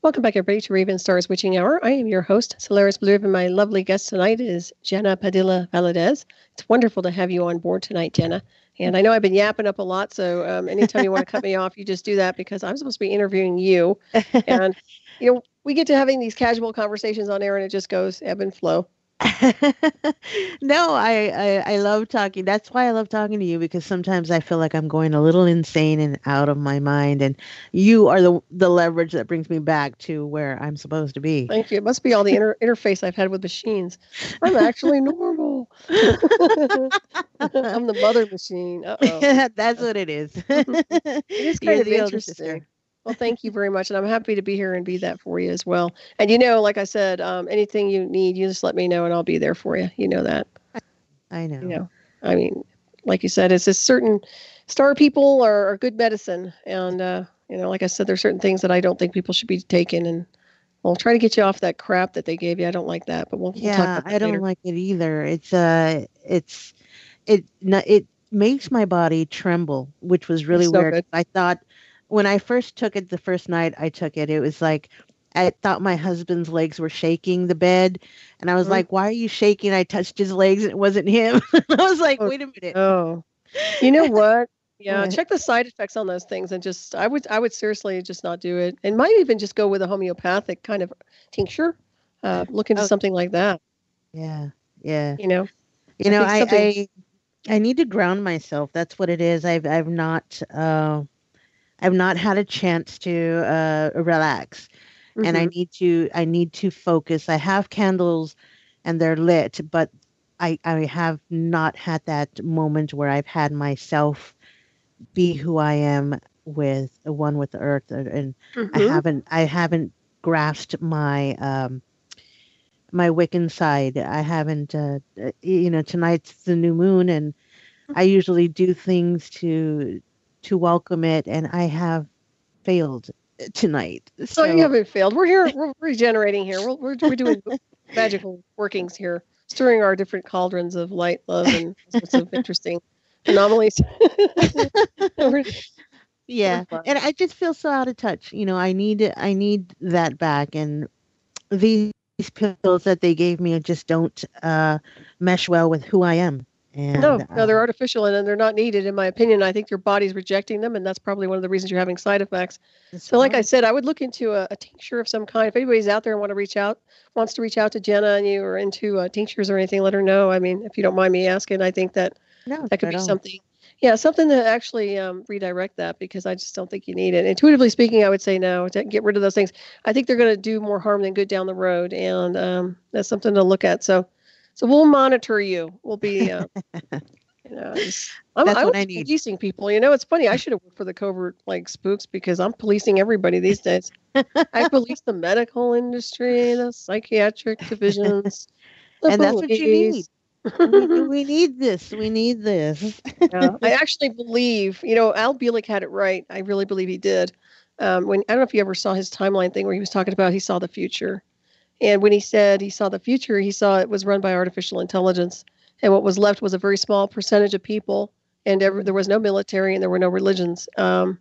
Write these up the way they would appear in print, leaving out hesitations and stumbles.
Welcome back, everybody, to Ravenstar's Witching Hour. I am your host, Solaris BlueRaven. My lovely guest tonight is Genna Padilla Valadez. It's wonderful to have you on board tonight, Genna. And I know I've been yapping up a lot, so anytime you want to cut me off, you just do that because I'm supposed to be interviewing you. And, we get to having these casual conversations on air and it just goes ebb and flow. No, I love talking. That's why I love talking to you because sometimes I feel like I'm going a little insane and out of my mind, and you are the leverage that brings me back to where I'm supposed to be. Thank you. It must be all the interface I've had with machines. I'm actually normal. I'm the mother machine. Uh-oh. That's what it is. It is kind You're of the older interesting. sister. Well, thank you very much, and I'm happy to be here and be that for you as well. And like I said, anything you need, you just let me know, and I'll be there for you. You know that. I You know. know, I mean, like you said, it's just certain star people are good medicine, and like I said, there's certain things that I don't think people should be taking, and we'll try to get you off that crap that they gave you. I don't like that, but we'll talk Yeah, about I that don't later. like it either. It makes my body tremble, which was really It's no weird. good. I thought when I first took it, the first night I took it, it was like I thought my husband's legs were shaking the bed, and I was Mm. like, "Why are you shaking?" I touched his legs, and it wasn't him. I was like, Oh "Wait a minute." no. You know what? Yeah, What? check the side effects on those things and just I would seriously just not do it. And might even just go with a homeopathic kind of tincture. Look into Oh, something like that, yeah, yeah. you know. You I know, think something I need to ground myself. That's what it is. I've not had a chance to relax, and mhm. I need to focus. I have candles and they're lit, but I have not had that moment where I've had myself be who I am with one with the earth, and Mhm. I haven't grasped my Wiccan side. I haven't tonight's the new moon, and I usually do things to welcome it, and I have failed tonight. Oh, you So haven't failed. We're here. We're regenerating here. We're doing magical workings here, stirring our different cauldrons of light, love, and all sorts of interesting anomalies. we're, we're yeah, fun. and I just feel so out of touch. I need that back, and these pills that they gave me just don't mesh well with who I am. And No, no, they're artificial and they're not needed, in my opinion. I think your body's rejecting them, and that's probably one of the reasons you're having side effects. that's So, like I part. said, I would look into a tincture of some kind. If anybody's out there and wants to reach out to Jenna and you are into tinctures or anything, let her know. I mean, if you don't mind me asking, I think that No, that could not at be all. something. Yeah, something to actually redirect that because I just don't think you need it. Intuitively speaking, I would say no, to get rid of those things. I think they're going to do more harm than good down the road, and that's something to look at. So we'll monitor you. We'll be just That's I what I was need. policing people. It's funny. I should have worked for the covert like spooks because I'm policing everybody these days. I police the medical industry, the psychiatric divisions, the And that's what you need. police. We need this. We need this. Yeah, I actually believe, Al Bielek had it right. I really believe he did. When I don't know if you ever saw his timeline thing where he was talking about he saw the future. And when he said he saw the future, he saw it was run by artificial intelligence. And what was left was a very small percentage of people, and there was no military and there were no religions. And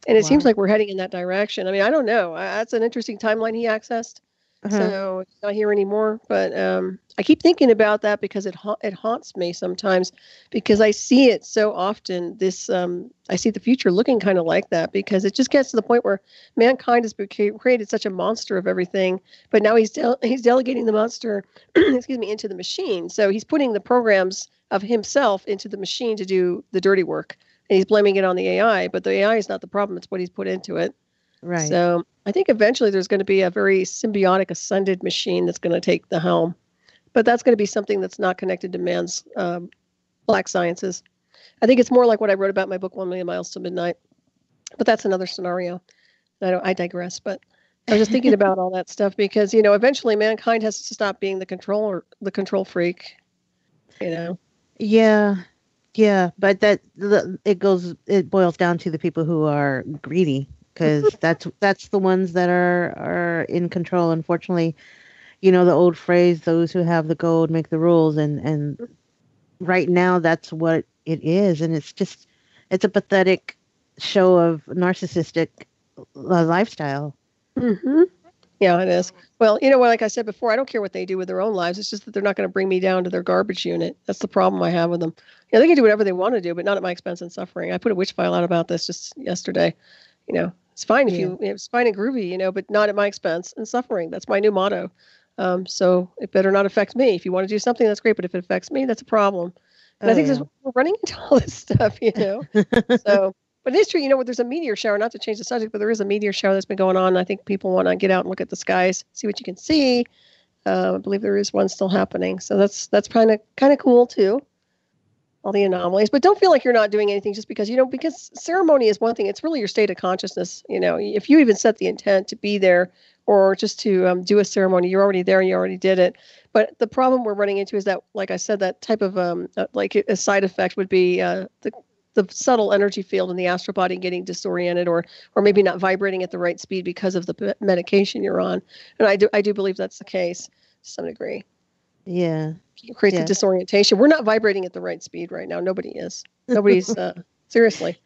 it seems Wow. like we're heading in that direction. I mean, I don't know. That's an interesting timeline he accessed. Uh-huh. So he's not here anymore. But I keep thinking about that because it haunts me sometimes because I see it so often. I see the future looking kind of like that because it just gets to the point where mankind has created such a monster of everything, but now he's delegating the monster, excuse me, into the machine. So he's putting the programs of himself into the machine to do the dirty work, and he's blaming it on the AI. But the AI is not the problem; it's what he's put into it. Right. So I think eventually there's going to be a very symbiotic ascended machine that's going to take the helm. But that's going to be something that's not connected to man's black sciences. I think it's more like what I wrote about in my book, 1 Million Miles to Midnight. But that's another scenario. I digress. But I was just thinking about all that stuff because, eventually mankind has to stop being the control freak, you know. Yeah. Yeah, but it boils down to the people who are greedy because that's the ones that are in control. Unfortunately, the old phrase, those who have the gold make the rules, and right now that's what it is, and it's a pathetic show of narcissistic lifestyle. Mm-hmm. Yeah, it is. Well, like I said before, I don't care what they do with their own lives. It's just that they're not going to bring me down to their garbage unit. That's the problem I have with them. They can do whatever they want to do, but not at my expense and suffering. I put a witch file out about this just yesterday. It's fine if Yeah. it's fine and groovy, but not at my expense and suffering. That's my new motto. So it better not affect me. If you want to do something, that's great. But if it affects me, that's a problem. And I Oh think yeah. we're running into all this stuff. So, but it is true, there's a meteor shower, not to change the subject, but there is a meteor shower that's been going on. I think people want to get out and look at the skies, see what you can see. I believe there is one still happening. So that's kind of cool too. All the anomalies, but don't feel like you're not doing anything just because ceremony is one thing. It's really your state of consciousness. If you even set the intent to be there or just to do a ceremony, you're already there and you already did it. But the problem we're running into is that, like I said, that type of like a side effect would be the subtle energy field in the astral body getting disoriented or maybe not vibrating at the right speed because of the medication you're on. And I do believe that's the case to some degree. Yeah. It creates a disorientation. We're not vibrating at the right speed right now. Nobody is. Nobody's seriously.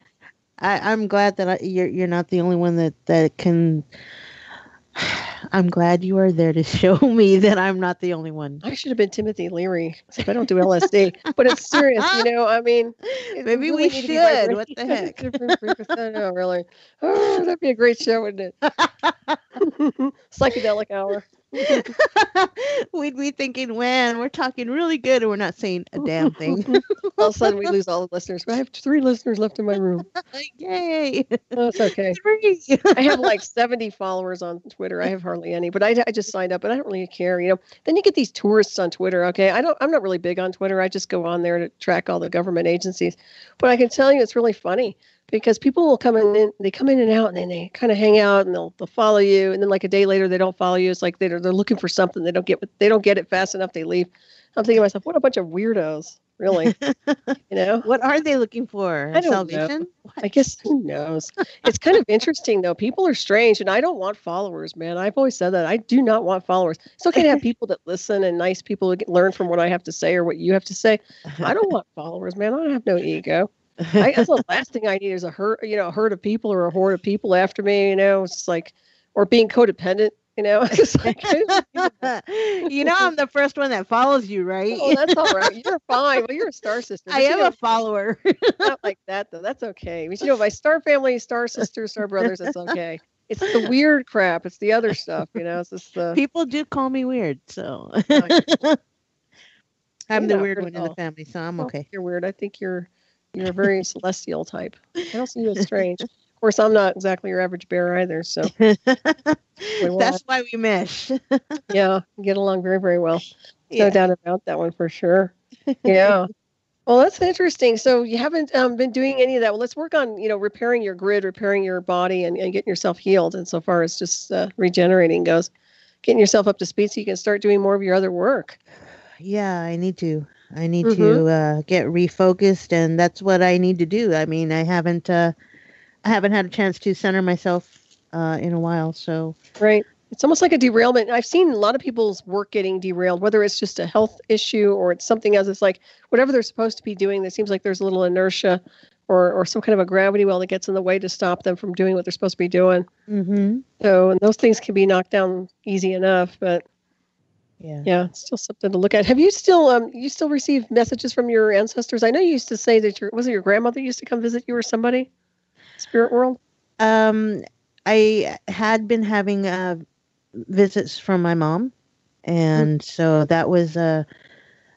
I'm glad that you're not the only one that can. I'm glad you are there to show me that I'm not the only one. I should have been Timothy Leary. Except I don't do LSD, but it's serious. I mean, maybe we should. What the heck? I know, really. Oh, that'd be a great show, wouldn't it? Psychedelic hour. We'd be thinking, man, we're talking really good and we're not saying a damn thing. All of a sudden we lose all the listeners. I have 3 listeners left in my room. Yay. That's okay. 3. I have like 70 followers on Twitter. I have hardly any, but I just signed up, but I don't really care. Then you get these tourists on Twitter. Okay. I'm not really big on Twitter. I just go on there to track all the government agencies, but I can tell you it's really funny. Because people will come in and out, and then they kind of hang out, and they'll follow you, and then like a day later they don't follow you. It's like they're looking for something, they don't get it fast enough, they leave. I'm thinking to myself, what a bunch of weirdos, really. What are they looking for? I don't Salvation? know. I guess who knows. It's kind of interesting though. People are strange, and I don't want followers, man. I've always said that I do not want followers. It's okay to have people that listen and nice people who learn from what I have to say or what you have to say. I don't want followers, man. I don't have no ego. That's the last thing I need is a herd of people or a horde of people after me. It's like, or being codependent. It's like, I'm the first one that follows you, right? Oh, that's all right. You're fine. Well, you're a star sister. I am a follower. Not like that though. That's okay. But, my star family, star sisters, star brothers. That's okay. It's the weird crap. It's the other stuff. It's just the people do call me weird, so I'm the weird one in the family, so I'm okay. You're weird. I think you're a very celestial type. I don't see you as strange. Of course, I'm not exactly your average bear either. So that's why we mesh. Yeah, we get along very, very well. No doubt about that one for sure. Yeah. Well, that's interesting. So you haven't been doing any of that. Well, let's work on, repairing your grid, repairing your body and getting yourself healed. And so far as just regenerating goes, getting yourself up to speed so you can start doing more of your other work. Yeah, I need to. To get refocused, and that's what I need to do. I mean, I haven't had a chance to center myself in a while. So right, it's almost like a derailment. I've seen a lot of people's work getting derailed, whether it's just a health issue or it's something else. It's like whatever they're supposed to be doing, there seems like there's a little inertia or some kind of a gravity well that gets in the way to stop them from doing what they're supposed to be doing. Mm-hmm. So, and those things can be knocked down easy enough, but. Yeah, it's still something to look at. Have you still receive messages from your ancestors? I know you used to say that was it your grandmother used to come visit you or somebody? Spirit world? I had been having visits from my mom, and so that was an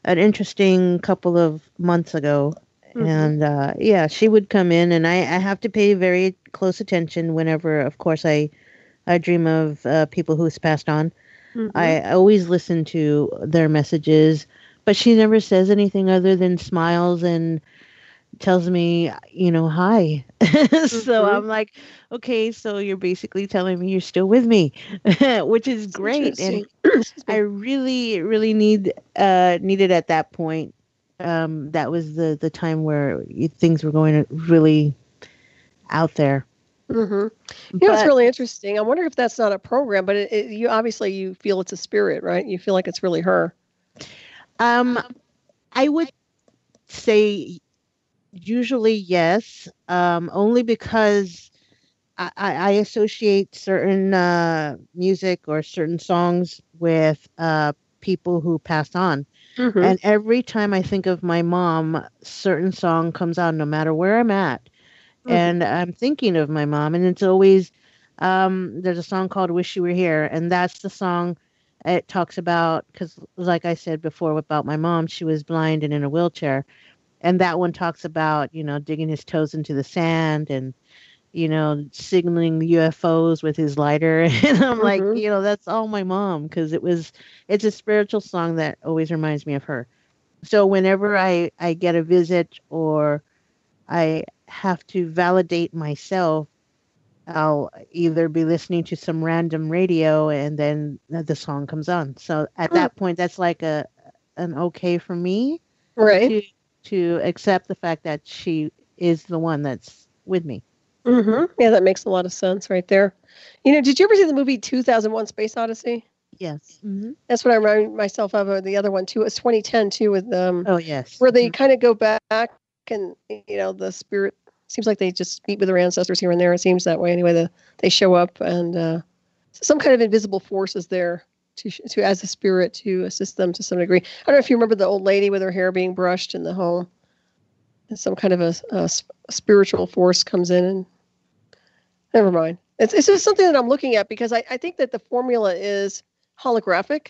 interesting couple of months ago. Mm-hmm. And she would come in, and I have to pay very close attention whenever, of course, I dream of people who's passed on. Mm-hmm. I always listen to their messages, but she never says anything other than smiles and tells me, hi. Mm-hmm. So I'm like, okay, so you're basically telling me you're still with me, which is great. And I really, really needed at that point. That was the time where things were going really out there. Mm-hmm. It's really interesting. I wonder if that's not a program, but you obviously you feel it's a spirit, right? You feel like it's really her. I would say usually yes, only because I associate certain music or certain songs with people who passed on. Mm-hmm. And every time I think of my mom, certain song comes on, no matter where I'm at. Mm-hmm. And I'm thinking of my mom, and it's always there's a song called "Wish You Were Here," and that's the song it talks about. Because, like I said before about my mom, she was blind and in a wheelchair, and that one talks about digging his toes into the sand and signaling the UFOs with his lighter. And I'm like, Mm-hmm. that's all my mom, because it's a spiritual song that always reminds me of her. So whenever I get a visit or I have to validate myself, I'll either be listening to some random radio and then the song comes on. So at Mm. that point, that's like an okay for me Right. to accept the fact that she is the one that's with me. Mm-hmm. Yeah, that makes a lot of sense right there. Did you ever see the movie 2001: Space Odyssey? Yes. Hmm. That's what I remind myself of. Or the other one too. It's 2010 too, with Oh, yes. where they Hmm. kind of go back and the spirit seems like they just meet with their ancestors here and there. It seems that way anyway. They show up and some kind of invisible force is there to as a spirit to assist them to some degree. I don't know if you remember the old lady with her hair being brushed in the home, and some kind of a spiritual force comes in and never mind. It's just something that I'm looking at because I think that the formula is holographic,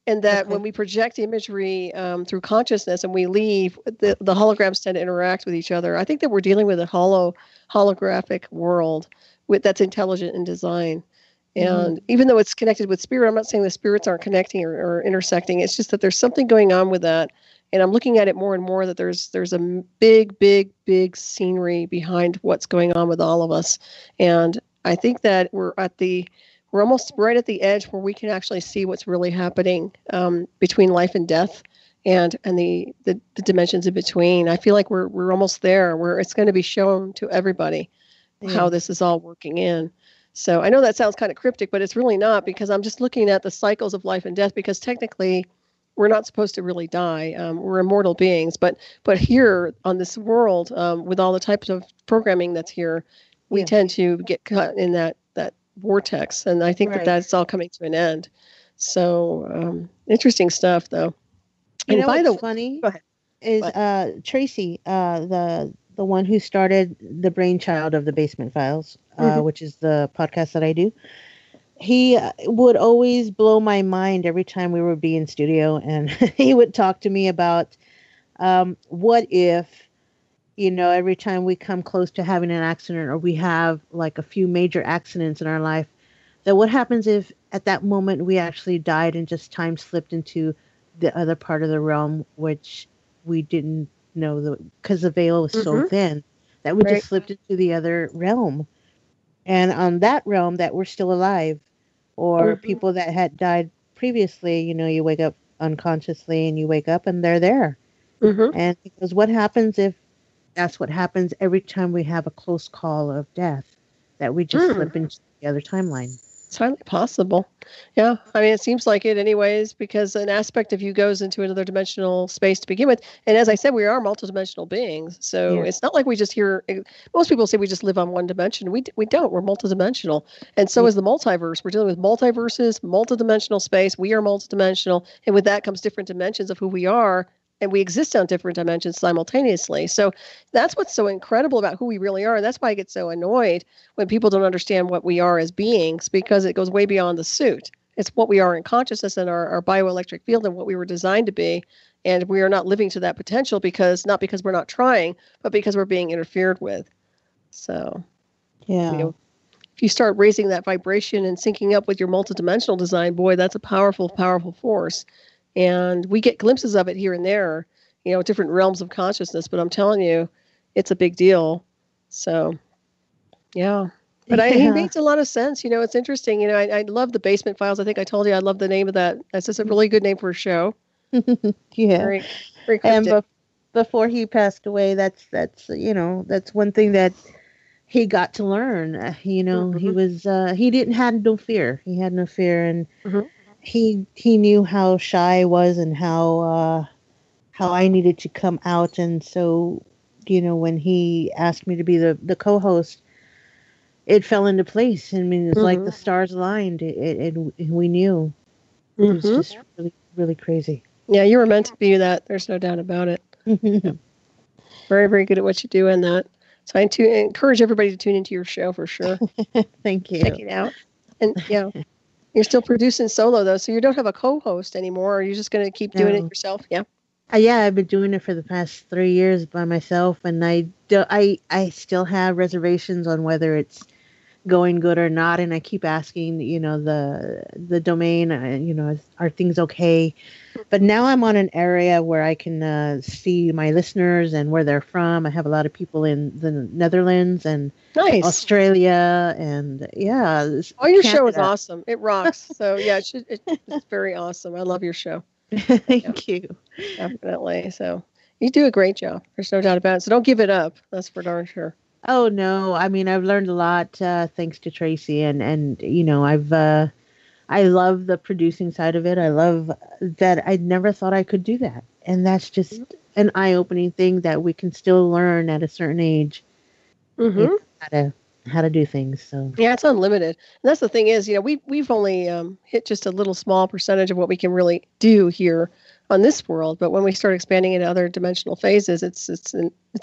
and that when Okay. we project imagery through consciousness and we leave, the holograms tend to interact with each other. I think that we're dealing with a holographic world that's intelligent in design. Hmm. And even though it's connected with spirit, I'm not saying the spirits aren't connecting or intersecting. It's just that there's something going on with that. And I'm looking at it more and more that there's a big, big, big scenery behind what's going on with all of us. And I think that we're almost right at the edge where we can actually see what's really happening between life and death, and the dimensions in between. I feel like we're almost there, where it's going to be shown to everybody how Yeah. this is all working in. So I know that sounds kind of cryptic, but it's really not, because I'm just looking at the cycles of life and death. Because technically, we're not supposed to really die. We're immortal beings, but here on this world, with all the types of programming that's here, we Yeah. tend to get caught in that vortex, and I think that Right. that's all coming to an end. So interesting stuff, though. You And know by what's the way, funny go ahead. is But Tracy, the one who started the brainchild of the Basement Files, hmm which is the podcast that I do. He would always blow my mind every time we would be in studio, and he would talk to me about what if, every time we come close to having an accident or we have like a few major accidents in our life, that what happens if at that moment we actually died and just time slipped into the other part of the realm, which we didn't know, because the veil was so hmm thin that we right. just slipped into the other realm. And on that realm that we're still alive, or hmm people that had died previously, you wake up unconsciously and you wake up and they're there. hmm And because what happens if that's what happens every time we have a close call of death, that we just Mm. slip into the other timeline? It's highly possible. Yeah. I mean, it seems like it, anyways, because an aspect of you goes into another dimensional space to begin with. And as I said, we are multidimensional beings. So Yeah. it's not like we just hear, most people say we just live on one dimension. We don't. We're multidimensional. And so Yeah. is the multiverse. We're dealing with multiverses, multidimensional space. We are multidimensional. And with that comes different dimensions of who we are. And we exist on different dimensions simultaneously. So that's what's so incredible about who we really are. And that's why I get so annoyed when people don't understand what we are as beings, because it goes way beyond the suit. It's what we are in consciousness and our bioelectric field and what we were designed to be. And we are not living to that potential, because not because we're not trying, but because we're being interfered with. So, you Yeah. know, if you start raising that vibration and syncing up with your multidimensional design, boy, that's a powerful, powerful force. And we get glimpses of it here and there, different realms of consciousness. But I'm telling you, it's a big deal. So, yeah. But he Yeah. makes a lot of sense. It's interesting. I love the Basement Files. I think I told you I love the name of that. That's just a really good name for a show. Yeah. Very, very And cryptic. before he passed away, that's one thing that he got to learn. He hmm was he didn't had no fear. He had no fear, and hmm he knew how shy I was and how I needed to come out. And so, when he asked me to be the co-host, it fell into place. I mean, it's like the Mm-hmm. stars aligned. We knew. It was Mm-hmm. just really, really crazy. Yeah, you were meant to be that. There's no doubt about it. Yeah. Very, very good at what you do in that. So encourage everybody to tune into your show for sure. Thank Check you. it out. And yeah, you're still producing solo though, so you don't have a co-host anymore. Or are you just going to keep doing it No. yourself? Yeah. Yeah, I've been doing it for the past 3 years by myself, and I still have reservations on whether it's going good or not, and I keep asking, the domain, are things okay? But now I'm on an area where I can see my listeners and where they're from. I have a lot of people in the Netherlands and Nice. Australia, and yeah, Oh, your show is Canada. awesome. It rocks. So yeah, it's very awesome. I love your show. Yeah, Thank you. definitely. So you do a great job. There's no doubt about it. So don't give it up. That's for darn sure. Oh no, I mean I've learned a lot thanks to Tracy, and I love the producing side of it. I love that I never thought I could do that, and that's just an eye-opening thing that we can still learn at a certain age. Mm-hmm. How to do things. So Yeah, it's unlimited. And that's the thing is, we've only hit just a little small percentage of what we can really do here on this world. But when we start expanding into other dimensional phases, it's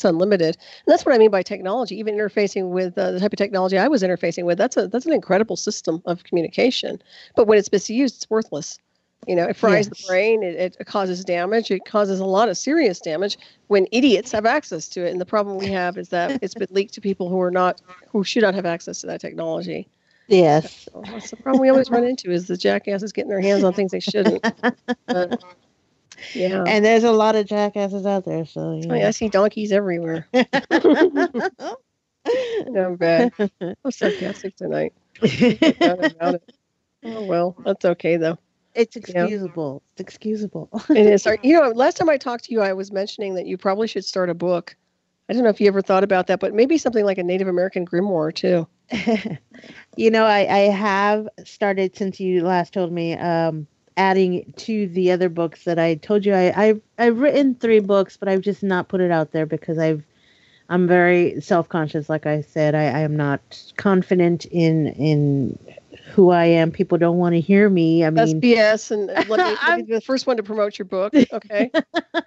unlimited. And that's what I mean by technology. Even interfacing with the type of technology I was interfacing with, that's an incredible system of communication. But when it's misused, it's worthless. It fries the yes, brain. It causes damage. It causes a lot of serious damage when idiots have access to it. And the problem we have is that it's been leaked to people who should not have access to that technology. yes, So that's the problem we always run into is the jackasses getting their hands on things they shouldn't. But, yeah. and there's a lot of jackasses out there. So Oh, yeah, I see donkeys everywhere. No, bad. I'm sarcastic tonight. No doubt about it. Oh, well, that's okay, though. It's Yeah. excusable. It's excusable. It is. Last time I talked to you, I was mentioning that you probably should start a book. I don't know if you ever thought about that, but maybe something like a Native American grimoire, too. I have started since you last told me, adding to the other books that I told you. I've written 3 books, but I've just not put it out there because I'm very self-conscious. Like I said, I am not confident in who I am. People don't want to hear me. I That's mean, BS. And let me be the first one to promote your book. Okay.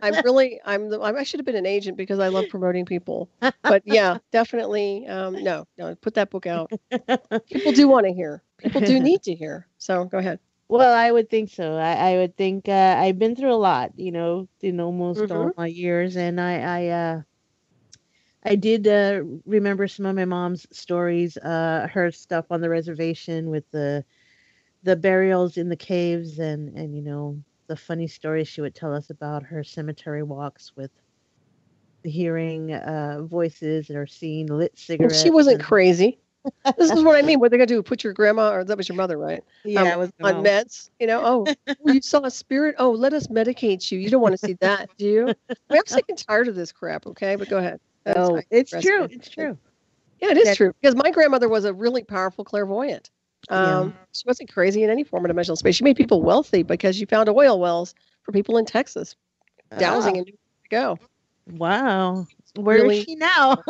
I should have been an agent because I love promoting people. But yeah, definitely. No, put that book out. People do want to hear. People do need to hear. So go ahead. well, I would think so. I would think I've been through a lot, in almost Mm-hmm. all my years, and I did remember some of my mom's stories, her stuff on the reservation with the burials in the caves, and the funny stories she would tell us about her cemetery walks with hearing voices or seeing lit And cigarettes. she wasn't crazy. This is what I mean. What they're gonna do? Put your grandma, or that was your mother, right? Yeah, it was my On mom. meds. Oh, you saw a spirit. Oh, let us medicate you. You don't want to see that, do you? I'm sick and tired of this crap. Okay, but go ahead. That's Oh, it's true. interesting. It's true. Yeah, it is That true because my grandmother was a really powerful clairvoyant. yeah. She wasn't crazy in any form of dimensional space. She made people wealthy because she found oil wells for people in Texas, dowsing Oh, and to go. wow. Where is Really, she now?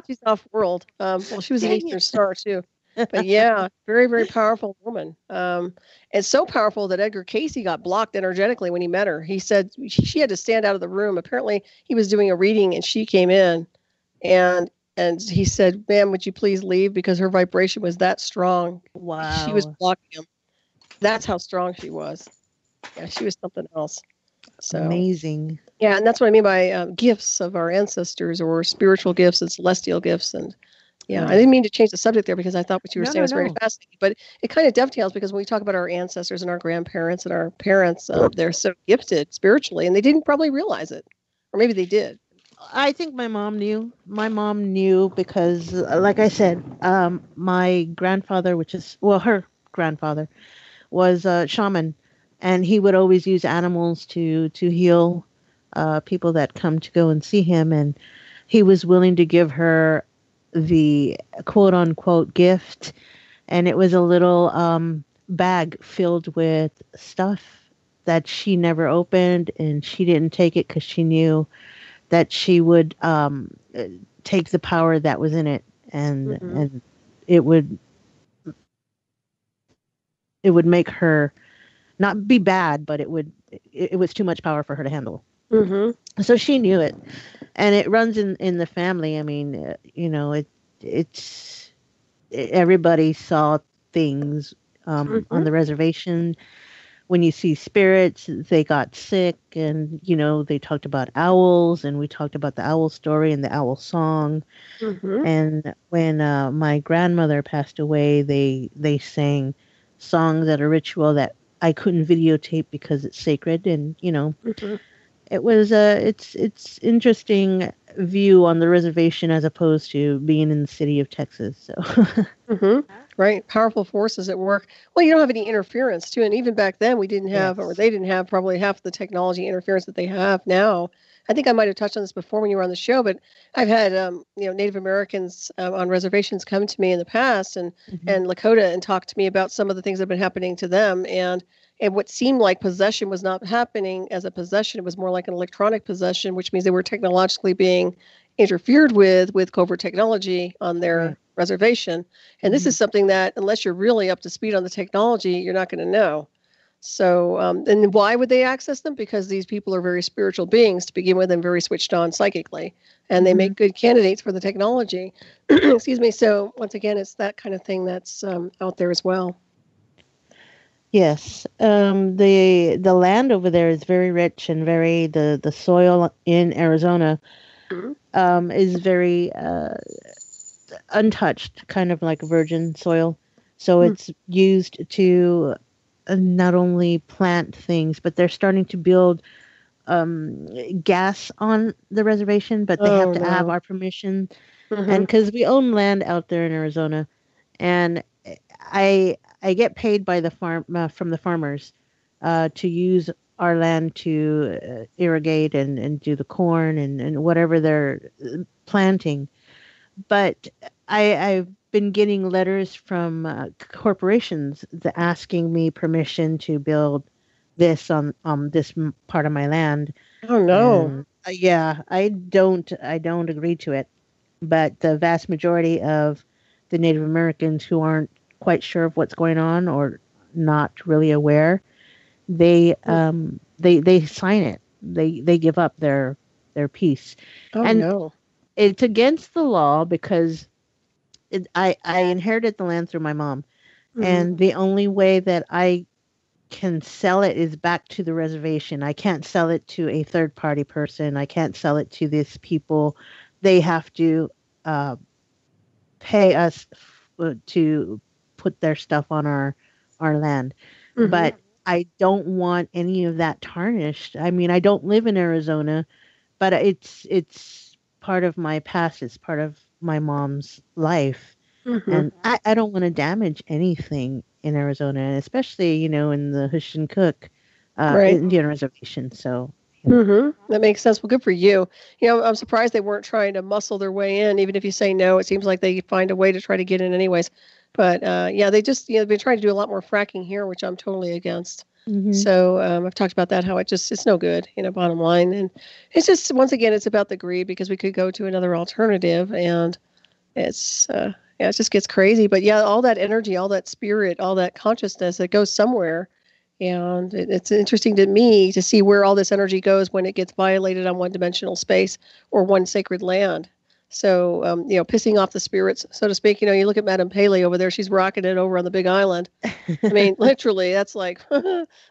she's off world. Well, she was an Dang Eastern it. Star too. But yeah, very, very powerful woman. And so powerful that Edgar Casey got blocked energetically when he met her. He said she had to stand out of the room. Apparently, he was doing a reading and she came in, and he said, "Ma'am, would you please leave because her vibration was that strong." She was Wow. blocking him. That's how strong she was. Yeah, she was something else. So Amazing. yeah, and that's what I mean by gifts of our ancestors or spiritual gifts and celestial gifts. And yeah, I Oh. didn't mean to change the subject there because I thought what you were No, saying no, was very no. fascinating. But it kind of dovetails because when we talk about our ancestors and our grandparents and our parents, they're so gifted spiritually, and they didn't probably realize it, or maybe they did. I think my mom knew. My mom knew because, like I said, my grandfather, which is, well, her grandfather, was a shaman, and he would always use animals to heal people that come to go and see him, and he was willing to give her the quote unquote gift, and it was a little bag filled with stuff that she never opened, and she didn't take it because she knew that she would take the power that was in it, and Hmm. and it would make her not be bad, but it was too much power for her to handle. Mm-hmm. So she knew it, and it runs in the family. I mean, it's everybody saw things Mm-hmm. on the reservation. When you see spirits, they got sick, and they talked about owls, and we talked about the owl story and the owl song. Mm-hmm. And when my grandmother passed away, they sang songs at a ritual that I couldn't videotape because it's sacred, and Mm-hmm. it was it's interesting view on the reservation as opposed to being in the city of Texas. So Mm-hmm. Right. Powerful forces at work. Well, you don't have any interference too. And even back then we didn't have, or yes. they didn't have probably half the technology interference that they have now. I think I might have touched on this before when you were on the show, but I've had, Native Americans on reservations come to me in the past Hmm. and Lakota and talk to me about some of the things that have been happening to them. And what seemed like possession was not happening as a possession. It was more like an electronic possession, which means they were technologically being interfered with covert technology on Right. their reservation. And this Hmm. is something that, unless you're really up to speed on the technology, you're not going to know. So, and why would they access them? Because these people are very spiritual beings to begin with and very switched on psychically. And they Hmm. make good candidates for the technology. Excuse me. So, once again, it's that kind of thing that's out there as well. Yes. The land over there is very rich and very the soil in Arizona Mhm. is very untouched, kind of like virgin soil. So it's used to not only plant things, but they're starting to build gas on the reservation, but they have Oh, to have no. our permission. And Hmm. because we own land out there in Arizona, and I get paid by the farm from the farmers to use our land to irrigate and do the corn and whatever they're planting. But I've been getting letters from corporations asking me permission to build this on this part of my land, Oh, no. and yeah, I don't agree to it. But the vast majority of the Native Americans who aren't quite sure of what's going on or not really aware, they sign it. They give up their piece, Oh, and no. it's against the law because I inherited the land through my mom, Hmm. and the only way that I can sell it is back to the reservation. I can't sell it to a third party person. I can't sell it to these people. They have to uh, pay us to put their stuff on our land. Hmm. But I don't want any of that tarnished. I mean, I don't live in Arizona, but it's part of my past. It's part of my mom's life, Hmm. and I don't want to damage anything in Arizona, and especially in the Cook Right. Indian reservation. So That makes sense. Well, good for you. I'm surprised they weren't trying to muscle their way in. Even if you say no, it seems like they find a way to try to get in anyways. But yeah, they just they've been trying to do a lot more fracking here, which I'm totally against. hmm So I've talked about that how it's no good, bottom line. And it's just once again it's about the greed because we could go to another alternative, and it's yeah, it just gets crazy. But yeah, all that energy, all that spirit, all that consciousness, it goes somewhere. And it's interesting to me to see where all this energy goes when it gets violated on one dimensional space or one sacred land. So, pissing off the spirits, so to speak. You look at Madame Paley over there; she's rocking it over on the Big Island. I mean, literally, that's like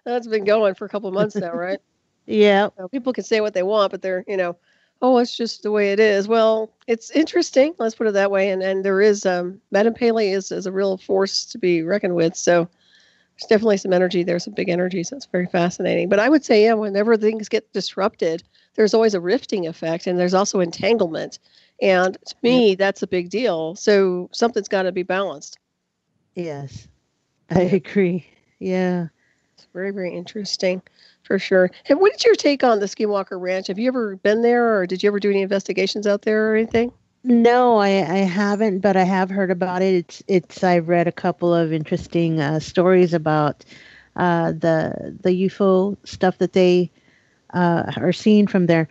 that's been going for a couple of months now, right? yeah, People can say what they want, but oh, it's just the way it is. Well, it's interesting. Let's put it that way. And there is Madame Paley is a real force to be reckoned with. So there's definitely some energy there, some big energy. So it's very fascinating. But I would say, yeah, whenever things get disrupted, there's always a rifting effect, and there's also entanglement. And to yep, me, that's a big deal. So something's got to be balanced. yes, I Yeah, agree. Yeah. it's very, very interesting, for sure. And what is your take on the Skinwalker Ranch? Have you ever been there, or did you ever do any investigations out there or anything? No, I haven't, but I have heard about it. It's I've read a couple of interesting stories about the UFO stuff that they are seeing from there.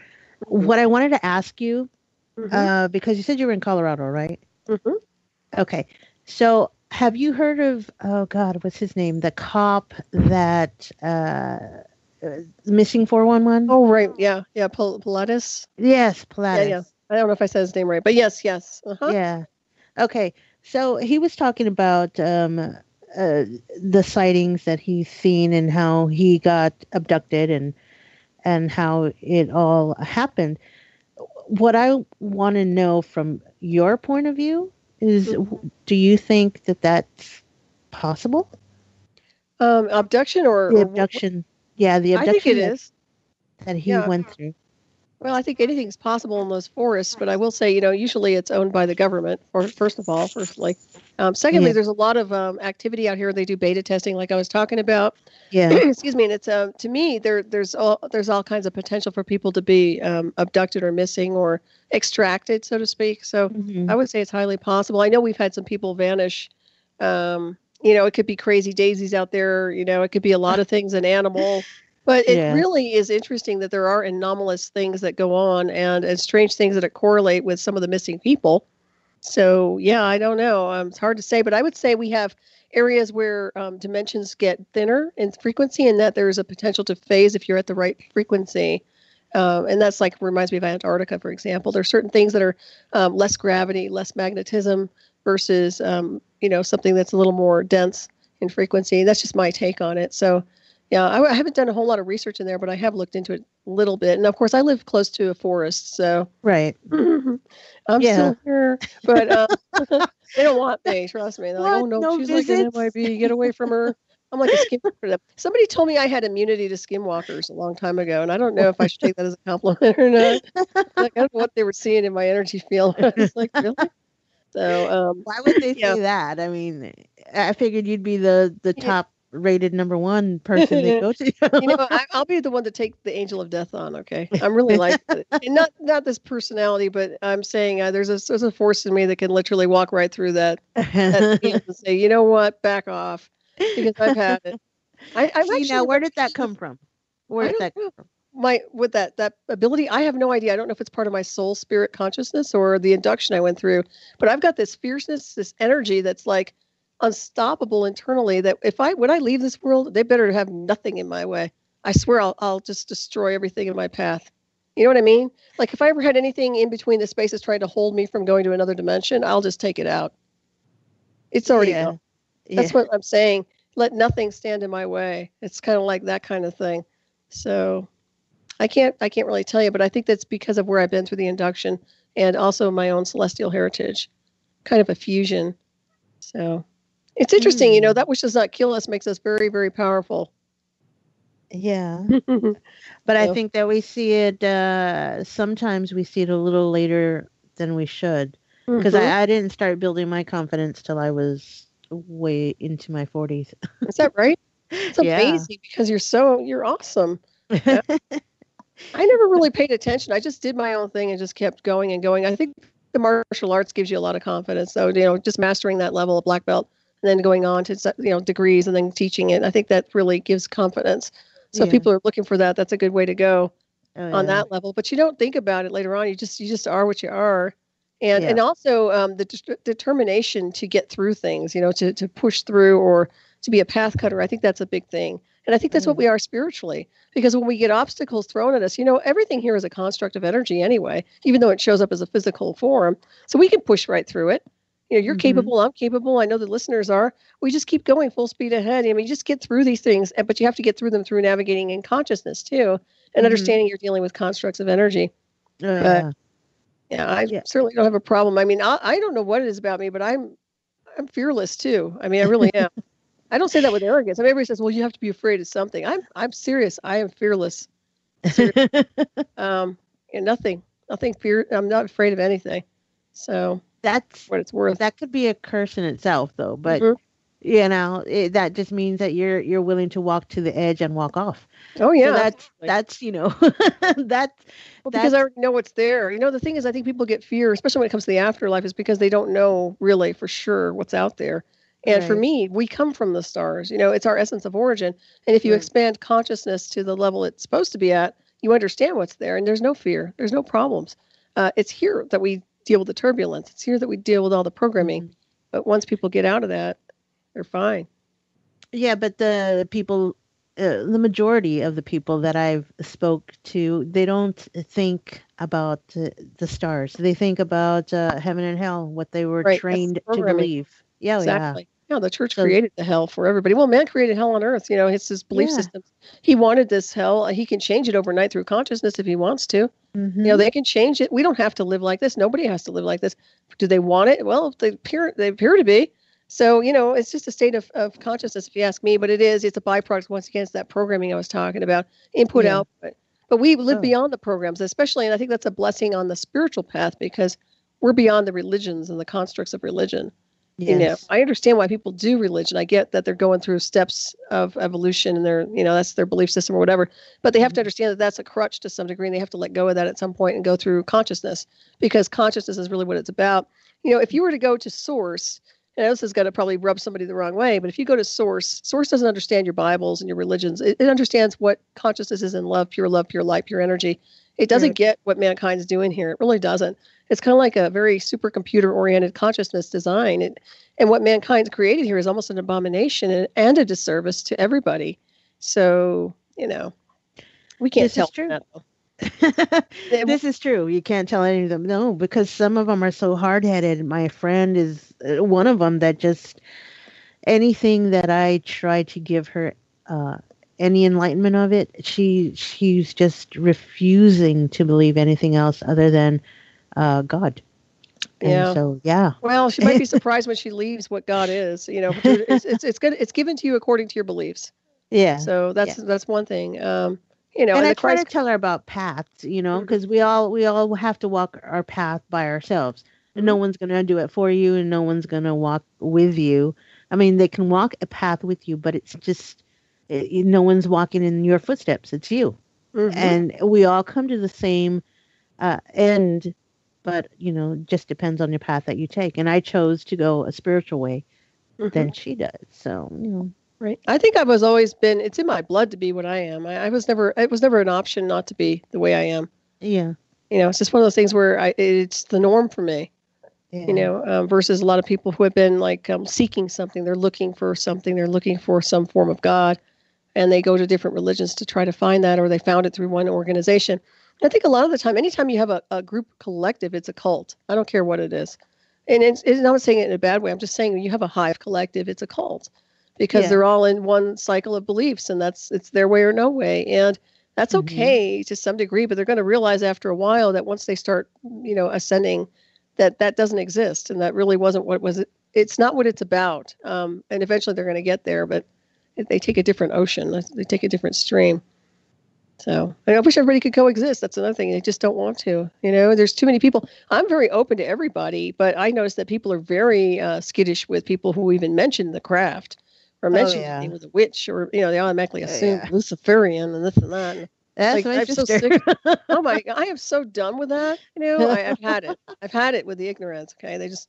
Hmm. What I wanted to ask you, Hmm. because you said you were in Colorado, right? Hmm. Okay. So, have you heard of, oh God, what's his name? The cop that missing 411? Oh, right. Yeah. Yeah. Pilates. Yes, Yeah. Yeah. Pilates. I don't know if I said his name right, but yes. Yes. Uh-huh. Yeah. Okay. So he was talking about the sightings that he's seen and how he got abducted and how it all happened. What I want to know from your point of view is, do you think that that's possible? Abduction The or abduction, yeah, the I think it abduction is. that he Yeah. went through. Well, I think anything's possible in those forests, but I will say, usually it's owned by the government. First of all, firstly, secondly, Yeah, there's a lot of activity out here. They do beta testing, like I was talking about. yeah, Excuse me, and it's to me there's all kinds of potential for people to be abducted or missing or extracted, so to speak. So hmm I would say it's highly possible. I know we've had some people vanish. It could be crazy daisies out there. It could be a lot of things, an animal. But it yeah, really is interesting that there are anomalous things that go on and strange things that correlate with some of the missing people. So, yeah, I don't know. It's hard to say, but I would say we have areas where dimensions get thinner in frequency and that there's a potential to phase if you're at the right frequency. And that's like reminds me of Antarctica, for example. There's certain things that are less gravity, less magnetism versus, something that's a little more dense in frequency. That's just my take on it. So, yeah, I haven't done a whole lot of research in there, but I have looked into it a little bit. And of course, I live close to a forest, so right. I'm Yeah. still here. But they don't want me. Trust me. They're like, "Oh What? no, No she's like an visits? MIB. Get away from her." I'm like a skinwalker to them. Somebody told me I had immunity to skinwalkers a long time ago, and I don't know if I should take that as a compliment or not. Like I don't know what they were seeing in my energy field. I was like, really? So Why would they yeah. say that? I mean, I figured you'd be the Yeah. top rated number one person they go to. I'll be the one to take the angel of death on. Okay, I'm really like that. And not this personality, but I'm saying there's a force in me that can literally walk right through that field and say, you know what, back off, because I've had it. I've See, now actually where did that come from? Where I did don't that come know from? with that ability. I have no idea. I don't know if it's part of my soul spirit consciousness or the induction I went through, but I've got this fierceness, this energy that's like unstoppable internally that when I leave this world, they better have nothing in my way. I swear I'll just destroy everything in my path. You know what I mean? Like if I ever had anything in between the spaces trying to hold me from going to another dimension, I'll just take it out. It's already gone. Yeah, yeah, That's what I'm saying. Let nothing stand in my way. It's kind of like that kind of thing. So I can't really tell you, but I think that's because of where I've been through the induction and also my own celestial heritage, kind of a fusion. So it's interesting, mm, that which does not kill us makes us very, very powerful. yeah. So, But I think that we see it. Sometimes we see it a little later than we should, because mhm. I didn't start building my confidence till I was way into my 40s. Is that right? It's Yeah. amazing because you're awesome. Yeah. I never really paid attention. I just did my own thing and just kept going and going. I think the martial arts gives you a lot of confidence. So, just mastering that level of black belt and then going on to, degrees and then teaching it. I think that really gives confidence. So if Yeah. people are looking for that, that's a good way to go Oh on yeah. that level. But you don't think about it later on. You just are what you are. And Yeah. also the determination to get through things, to push through or to be a path cutter. I think that's a big thing. And I think that's what Mm. we are spiritually. Because when we get obstacles thrown at us, everything here is a construct of energy anyway, even though it shows up as a physical form. So we can push right through it. You're Mhm. capable, I'm capable, I know the listeners are. We just keep going full speed ahead. I mean, you just get through these things, but you have to get through them through navigating in consciousness too, and Mhm. understanding you're dealing with constructs of energy. Oh But yeah. yeah, I Yeah. certainly don't have a problem. I mean, I don't know what it is about me, but I'm fearless too. I mean, I really am. I don't say that with arrogance. I mean, everybody says, "Well, you have to be afraid of something." I'm serious. I am fearless. Serious. Um, and nothing fear. I'm not afraid of anything. So, That's what it's worth. that could be a curse in itself, though. But Hmm. that just means that you're willing to walk to the edge and walk off. Oh So yeah, that's absolutely. that's that's Well, because I that's already know what's there. The thing is, I think people get fear, especially when it comes to the afterlife, is because they don't know really for sure what's out there. And for right. me, we come from the stars. It's our essence of origin. And if you Right. expand consciousness to the level it's supposed to be at, you understand what's there, and there's no fear, there's no problems. It's here that we deal with the turbulence. It's here that we deal with all the programming. Mhm. But once people get out of that, they're fine. Yeah, but the people, the majority of the people that I've spoke to, they don't think about the stars. They think about heaven and hell, what they were Right. That's trained to programming. believe. Yeah, yeah. Exactly. Yeah, the church So, created the hell for everybody. Well, man created hell on earth. It's his belief yeah. system. He wanted this hell. He can change it overnight through consciousness if he wants to. Mm-hmm. They can change it. We don't have to live like this. Nobody has to live like this. Do they want it? Well, they appear to be. So, it's just a state of consciousness, if you ask me. But it's a byproduct, once again, it's that programming I was talking about, input, Yeah. output. But we live Oh, beyond the programs, especially, and I think that's a blessing on the spiritual path because we're beyond the religions and the constructs of religion. yes. I understand why people do religion. I get that they're going through steps of evolution and that's their belief system or whatever. But they have to Mhm. understand that that's a crutch to some degree, and they have to let go of that at some point and go through consciousness because consciousness is really what it's about. If you were to go to Source, and this is going to probably rub somebody the wrong way, but if you go to Source doesn't understand your Bibles and your religions. It understands what consciousness is in love, pure light, pure energy. It doesn't Right. get what mankind's doing here. It really doesn't. It's kind of like a very supercomputer oriented consciousness design. And what mankind's created here is almost an abomination and a disservice to everybody. So, we can't This is tell true. that. They- This is true. You can't tell any of them no, because some of them are so hard headed. My friend is one of them that just anything that I try to give her uh, any enlightenment of it, she's just refusing to believe anything else other than God. And yeah. so, yeah. Well, she might be surprised when she leaves what God is. It's good. It's given to you according to your beliefs. Yeah. So Yeah. that's one thing. And And I the try to Christ. tell her about paths, Mhm, because we all have to walk our path by ourselves. And no mhm. one's going to do it for you, and no one's going to walk with you. I mean, they can walk a path with you, but it's just no one's walking in your footsteps. It's you. Mhm. And we all come to the same end, but just depends on your path that you take. And I chose to go a spiritual way Mhm. than she does. So, Right. I think I've always been. It's in my blood to be what I am. I was never. It was never an option not to be the way I am. yeah, It's just one of those things where it's the norm for me. yeah. Versus a lot of people who have been like seeking something. They're looking for something. They're looking for some form of God, and they go to different religions to try to find that, or they found it through one organization. I think a lot of the time, anytime you have a group collective, it's a cult. I don't care what it is. And I'm not saying it in a bad way. I'm just saying when you have a hive collective, it's a cult because Yeah. they're all in one cycle of beliefs and it's their way or no way. And that's Hmm. okay to some degree, but they're going to realize after a while that once they start, ascending, that doesn't exist. And that really wasn't what was it. It's not what it's about. And eventually they're going to get there, but they take a different ocean. They take a different stream. So I wish everybody could coexist. That's another thing. They just don't want to. There's too many people. I'm very open to everybody, but I notice that people are very skittish with people who even mention the craft or Oh mention that they yeah. were the witch or, they automatically assume Yeah. Luciferian and this and that. And That's like, my I'm so sister. sick. Oh my, I am so done with that. I've had it. I've had it with the ignorance. Okay. They just,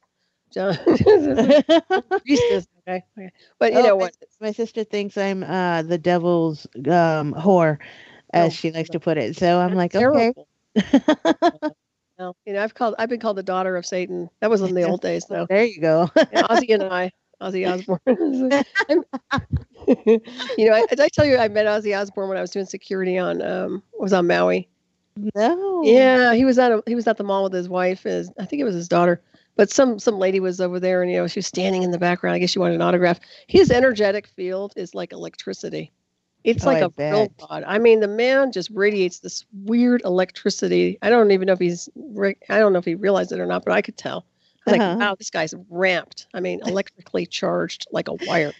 priestess. Okay. Okay. But you Oh, know my, what? my sister thinks I'm the devil's whore, as Oh, she likes to put it. So I'm that's like, okay. terrible. Well, I've been called the daughter of Satan. That was in the old days, though. There you go. Yeah, Ozzy Osbourne. I'm, did I tell you I met Ozzy Osbourne when I was doing security was on Maui. No. Yeah, he was at the mall with his wife. I think it was his daughter, but some lady was over there, and she was standing in the background. I guess she wanted an autograph. His energetic field is like electricity. It's Oh, like I a drill bet. rod. I mean, the man just radiates this weird electricity. I don't even know if I don't know if he realized it or not, but I could tell. I was like, Uh-huh. wow, this guy's ramped. I mean, electrically charged like a wire.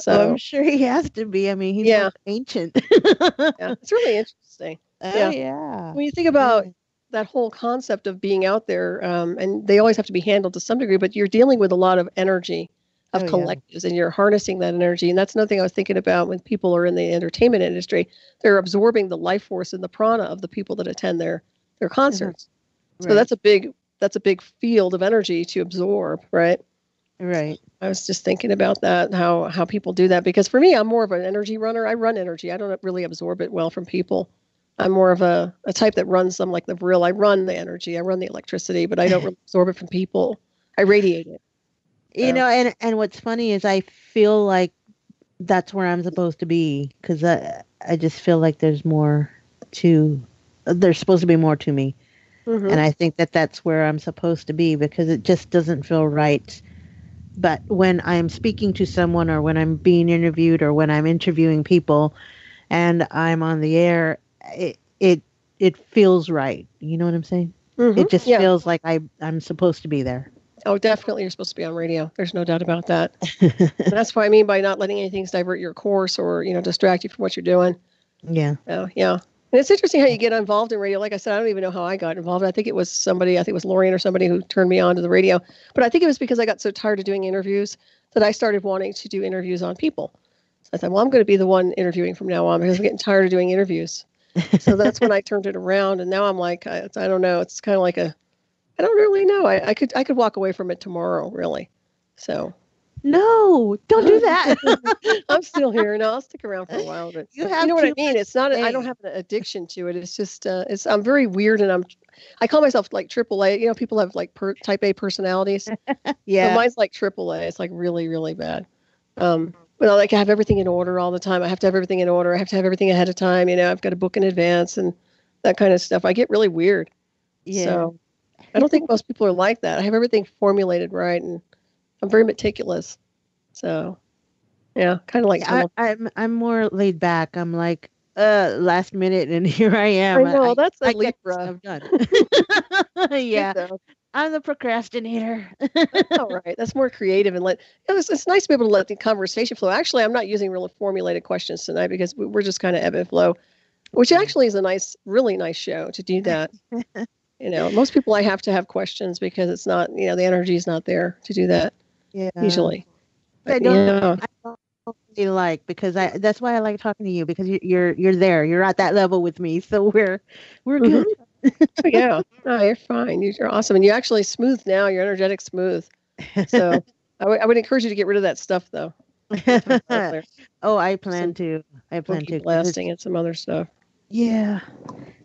Well, I'm So, sure he has to be. I mean, he's yeah, like ancient. yeah, it's really interesting. Oh Yeah. yeah. When you think about that whole concept of being out there, and they always have to be handled to some degree, but you're dealing with a lot of energy of Oh yeah. collectives and you're harnessing that energy. And that's another thing I was thinking about when people are in the entertainment industry. They're absorbing the life force and the prana of the people that attend their Uh-huh. concerts. So Right. that's a big field of energy to absorb, right? Right. I was just thinking about that, how people do that. Because for me, I'm more of an energy runner. I run energy. I don't really absorb it well from people. I'm more of a type that runs them like the vril. I run the energy. I run the electricity, but I don't really absorb it from people. I radiate it. You know, and what's funny is I feel like that's where I'm supposed to be because I just feel like there's supposed to be more to me. And I think that that's where I'm supposed to be because it just doesn't feel right. But when I'm speaking to someone or when I'm being interviewed or when I'm interviewing people and I'm on the air, it feels right. You know what I'm saying? It just feels like I'm supposed to be there. Oh, definitely. You're supposed to be on radio. There's no doubt about that. That's what I mean by not letting anything divert your course or, distract you from what you're doing. Yeah. Oh, yeah. And it's interesting how you get involved in radio. Like I said, I don't even know how I got involved. I think it was Lorraine or somebody who turned me on to the radio. But I think it was because I got so tired of doing interviews that I started wanting to do interviews on people. So I thought, well, I'm going to be the one interviewing from now on because I'm getting tired of doing interviews. So that's when I turned it around. And now I'm like, I don't know. It's kind of like I don't really know. I could walk away from it tomorrow, really. So. No, don't do that. I'm still here. No, I'll stick around for a while. But you know what I mean? It's not. I don't have an addiction to it. It's just. I'm very weird, and I call myself like AAA. You know, people have like type A personalities. Yeah. So mine's like AAA. It's like really, really bad. But I like to have everything in order all the time. I have to have everything in order. I have to have everything ahead of time. You know, I've got to book in advance and that kind of stuff. I get really weird. Yeah. So I don't think most people are like that. I have everything formulated right, and I'm very meticulous. So, yeah, kind of like I'm more laid back. I'm like, last minute, and here I am. I know that's a Libra. I've done. Yeah, I'm the procrastinator. That's all right. That's more creative and it's nice to be able to let the conversation flow. Actually, I'm not using really formulated questions tonight because we're just kind of ebb and flow, which actually is really nice show to do that. Most people I have to have questions because it's not, the energy is not there to do that. Yeah. Usually. But I don't really like because that's why I like talking to you because you're there. You're at that level with me. So we're good. Yeah. No, you're fine. You're awesome. And you're actually smooth now. You're energetic smooth. So I would encourage you to get rid of that stuff though. Oh, I plan to. Blasting and some other stuff. Yeah.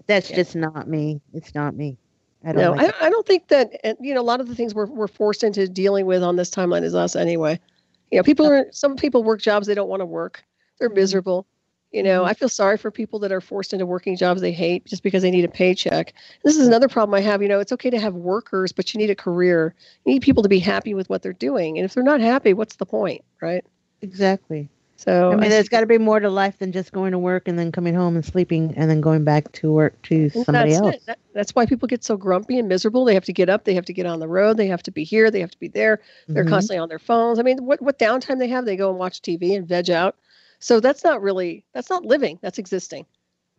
That's just not me. It's not me. I don't think that, a lot of the things we're forced into dealing with on this timeline is us anyway. Some people work jobs they don't want to work. They're miserable. I feel sorry for people that are forced into working jobs they hate just because they need a paycheck. This is another problem I have. It's okay to have workers, but you need a career. You need people to be happy with what they're doing. And if they're not happy, what's the point, right? Exactly. So there's got to be more to life than just going to work and then coming home and sleeping and then going back to work to somebody else. That's why people get so grumpy and miserable. They have to get up. They have to get on the road. They have to be here. They have to be there. They're constantly on their phones. I mean, what downtime they have? They go and watch TV and veg out. So that's not living. That's existing.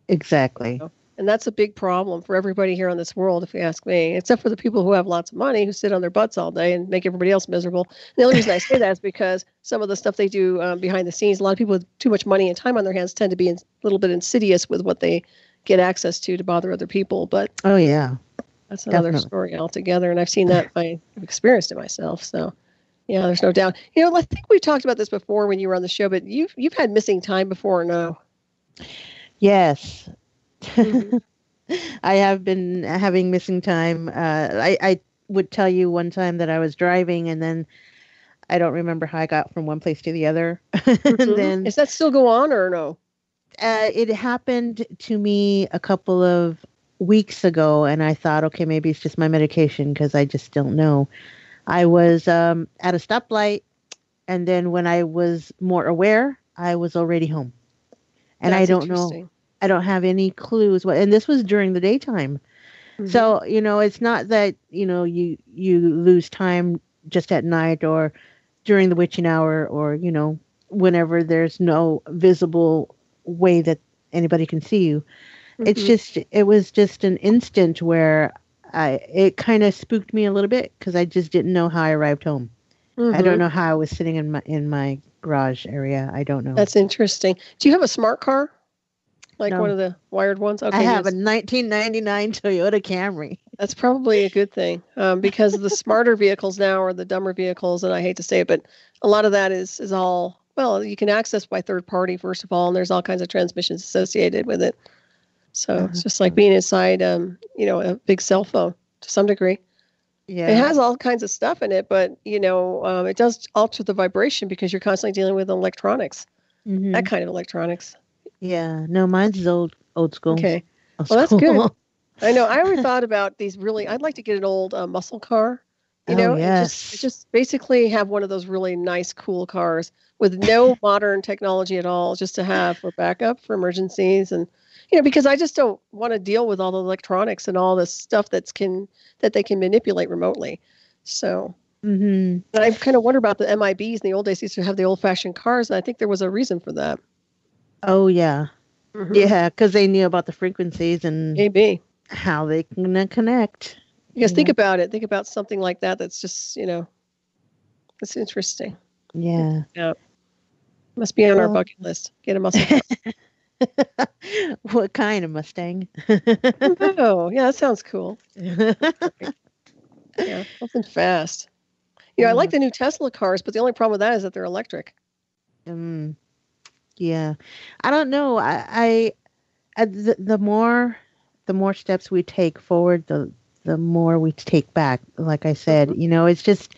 Exactly. And that's a big problem for everybody here on this world, if you ask me, except for the people who have lots of money who sit on their butts all day and make everybody else miserable. And the only reason I say that is because some of the stuff they do behind the scenes, a lot of people with too much money and time on their hands tend to be a little bit insidious with what they get access to bother other people. But oh, yeah, that's another story altogether. And I've seen that. I've experienced it myself. So, yeah, there's no doubt. I think we talked about this before when you were on the show, but you've had missing time before, no? Yes. I have been having missing time. I would tell you one time that I was driving and then I don't remember how I got from one place to the other. And then does that still go on or no? It happened to me a couple of weeks ago and I thought, okay, maybe it's just my medication because I just don't know. I was at a stoplight and then when I was more aware, I was already home. And I don't know. I don't have any clues and this was during the daytime. So, it's not that, you lose time just at night or during the witching hour or, whenever there's no visible way that anybody can see you. It was just an instant where it kind of spooked me a little bit because I just didn't know how I arrived home. I don't know how I was sitting in my garage area. I don't know. That's interesting. Do you have a smart car? Like one of the wired ones? Okay, I have a 1999 Toyota Camry. That's probably a good thing because the smarter vehicles now are the dumber vehicles, and I hate to say it, but a lot of that is all, well, you can access by third party, first of all, and there's all kinds of transmissions associated with it. So it's just like being inside, a big cell phone to some degree. It Yeah. has all kinds of stuff in it, but it does alter the vibration because you're constantly dealing with electronics, that Hmm. kind of electronics. Yeah. No, mine's old school. Okay. Old Well, that's good. school. I know. I always thought about these really. I'd like to get an old muscle car, Oh and just yes. just basically have one of those really nice, cool cars with no modern technology at all, just to have for backup for emergencies, and because I just don't want to deal with all the electronics and all the stuff that they can manipulate remotely. So Hmm. and I kind of wonder about the MIBs. In the old days, they used to have the old-fashioned cars, and I think there was a reason for that. Oh yeah. Mm-hmm. Yeah, because they knew about the frequencies and Maybe. how they can connect. Because You think know. about it. Think about something like that. That's just it's interesting. Yeah. Yeah. Must be on our Well, bucket list. Get a muscle car. what kind of Mustang? Oh, yeah, that sounds cool. Great. Yeah, something fast. I like Uh, the new Tesla cars, but the only problem with that is that they're electric. mm, yeah. I don't know. The more steps we take forward, the more we take back. Like I said, Hmm. it's just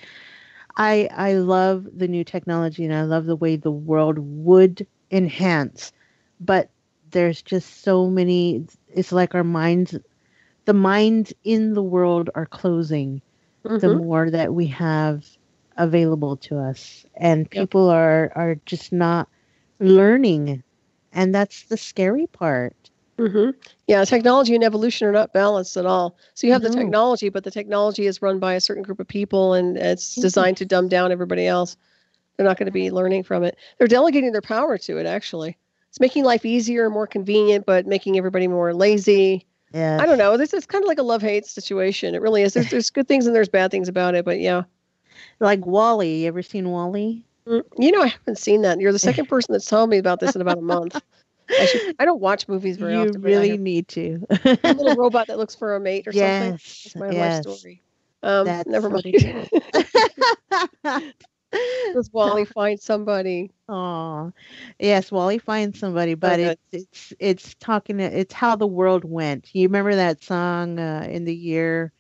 I love the new technology and I love the way the world would enhance, but there's just so many. It's like the minds in the world are closing the Hmm. more that we have available to us, and Yep. people are just not learning, and that's the scary part. Hmm. Yeah, technology and evolution are not balanced at all. So you have the No. technology, but the technology is run by a certain group of people, and it's designed to Yes. dumb down everybody else. They're not going to be learning from it. They're delegating their power to it, actually. It's making life easier and more convenient, but making everybody more lazy. I don't Yes. know. This is kind of like a love-hate situation. It really is. There's good things and there's bad things about it, but yeah. Like Wally. You ever seen Wally? I haven't seen that. You're the second person that's told me about this in about a month. I should. I don't watch movies very You often, but I really have need to. the little robot that looks for a mate or something. Yes. That's my life Yes. story. That's Never what mind. it is. Does Wally find somebody? Oh, yes, Wally finds somebody, Oh, but good. it's how the world went. You remember that song in the year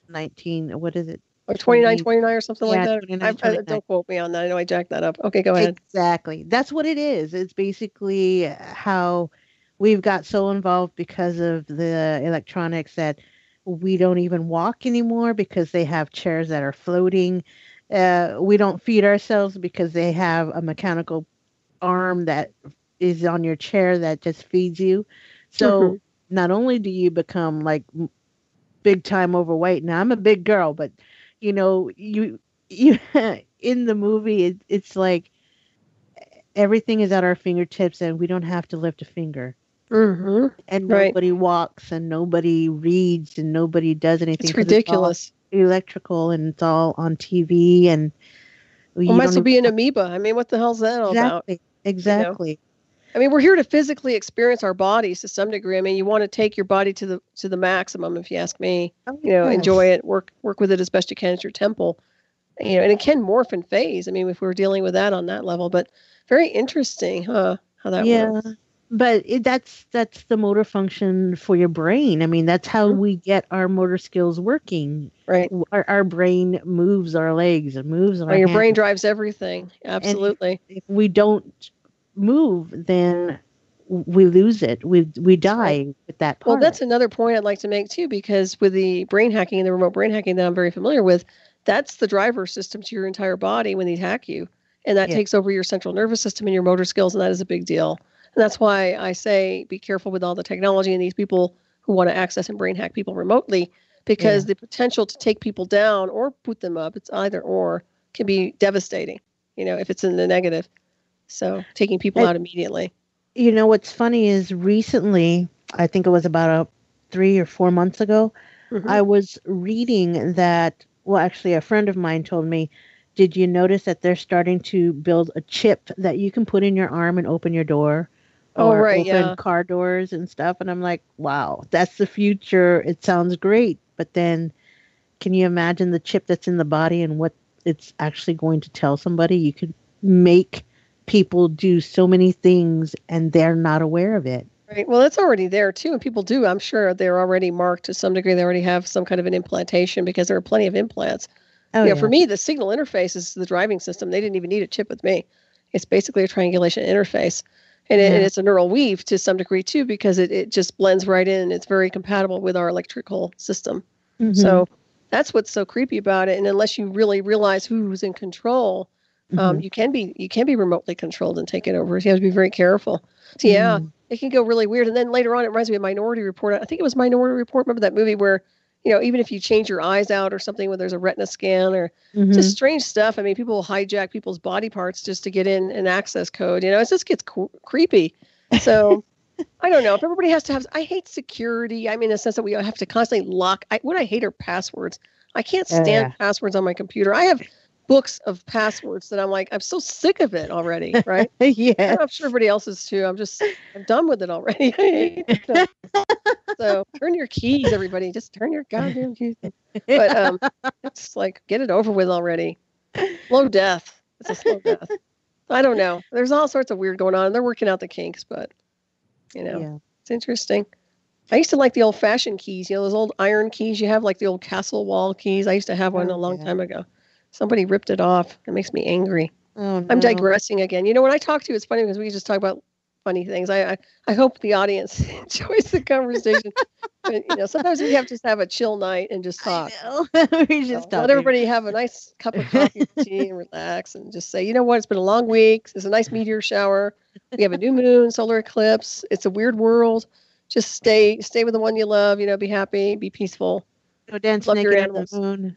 19, what is it? Or 29, 20, 29 or something like yeah, that. 29, 29. Don't quote me on that. I know I jacked that up. Okay, go ahead. Exactly. That's what it is. It's basically how we've got so involved because of the electronics that we don't even walk anymore because they have chairs that are floating. We don't feed ourselves because they have a mechanical arm that is on your chair that just feeds you. Hmm. So not only do you become like big time overweight. Now I'm a big girl, but you in the movie it's like everything is at our fingertips and we don't have to lift a finger. Hmm. And Right. nobody walks and nobody reads and nobody does anything It's because it's all ridiculous. electrical and it's all on TV and We you might don't as well even be an have amoeba. I mean, what the hell's that all about? exactly You know? exactly. I mean, we're here to physically experience our bodies to some degree. I mean, you want to take your body to the maximum, if you ask me. Oh Enjoy yes. it, work with it as best you can at your temple. And it can morph and phase. I mean, if we're dealing with that on that level, but very interesting, huh? How that Yeah. works. But that's the motor function for your brain. I mean, that's how Mhm. we get our motor skills working. Right. Our brain moves our legs and moves Oh, our your brain hands. drives everything. And Absolutely. if we don't move, then we lose it. We That's right. die with that Well, part. that's another point I'd like to make too, because with the brain hacking and the remote brain hacking that I'm very familiar with, that's the driver system to your entire body when they hack you. And that Yeah. takes over your central nervous system and your motor skills, and that is a big deal. And that's why I say be careful with all the technology and these people who want to access and brain hack people remotely, because Yeah. the potential to take people down or put them up, it's either or, can be devastating, if it's in the negative. So taking people And out immediately. what's funny is recently, I think it was about 3 or 4 months ago, Hmm. I was reading that, well, actually, a friend of mine told me, did you notice that they're starting to build a chip that you can put in your arm and open your door Oh, or right. open Yeah. car doors and stuff? And I'm like, wow, that's the future. It sounds great. But then can you imagine the chip that's in the body and what it's actually going to tell somebody? You could make people do so many things and they're not aware of it. Right. Well, it's already there too, and people do. I'm sure they're already marked to some degree. They already have some kind of an implantation because there are plenty of implants. Oh For yeah. me, the signal interface is the driving system. They didn't even need a chip with me. It's basically a triangulation interface, and Yeah. it's a neural weave to some degree too because it just blends right in. It's very compatible with our electrical system. Mm-hmm. So that's what's so creepy about it. And unless you really realize who's in control, Mm-hmm. you can be remotely controlled and taken over. So you have to be very careful. So yeah, Mm-hmm. it can go really weird. And then later on, it reminds me of Minority Report. I think it was Minority Report. Remember that movie where, even if you change your eyes out or something, where there's a retina scan or just Mm-hmm. strange stuff. I mean, people will hijack people's body parts just to get in an access code. It just gets creepy. So I don't know if everybody has to have. I hate security. I mean, in the sense that we have to constantly lock. What I hate are passwords. I can't Oh stand yeah. passwords on my computer. I have books of passwords that I'm like, I'm so sick of it already. Right? Yes. I'm sure everybody else is too. I'm done with it already. I hate it. So turn your keys, everybody. Just turn your goddamn keys. But it's like get it over with already. Slow death. It's a slow death. I don't know. There's all sorts of weird going on. They're working out the kinks, but Yeah. it's interesting. I used to like the old fashioned keys, those old iron keys you have, like the old castle wall keys. I used to have one a Oh long yeah. time ago. Somebody ripped it off. It makes me angry. Oh I'm no. digressing again. When I talk to you, it's funny because we just talk about funny things. I hope the audience enjoys the conversation. But, sometimes we have to just have a chill night and just I talk. know. We're just Let talking. everybody have a nice cup of coffee or tea and relax and just say, you know what? It's been a long week. It's a nice meteor shower. We have a new moon, solar eclipse. It's a weird world. Just stay with the one you love. Be happy, be peaceful. Go dance Love your naked on the animals. moon.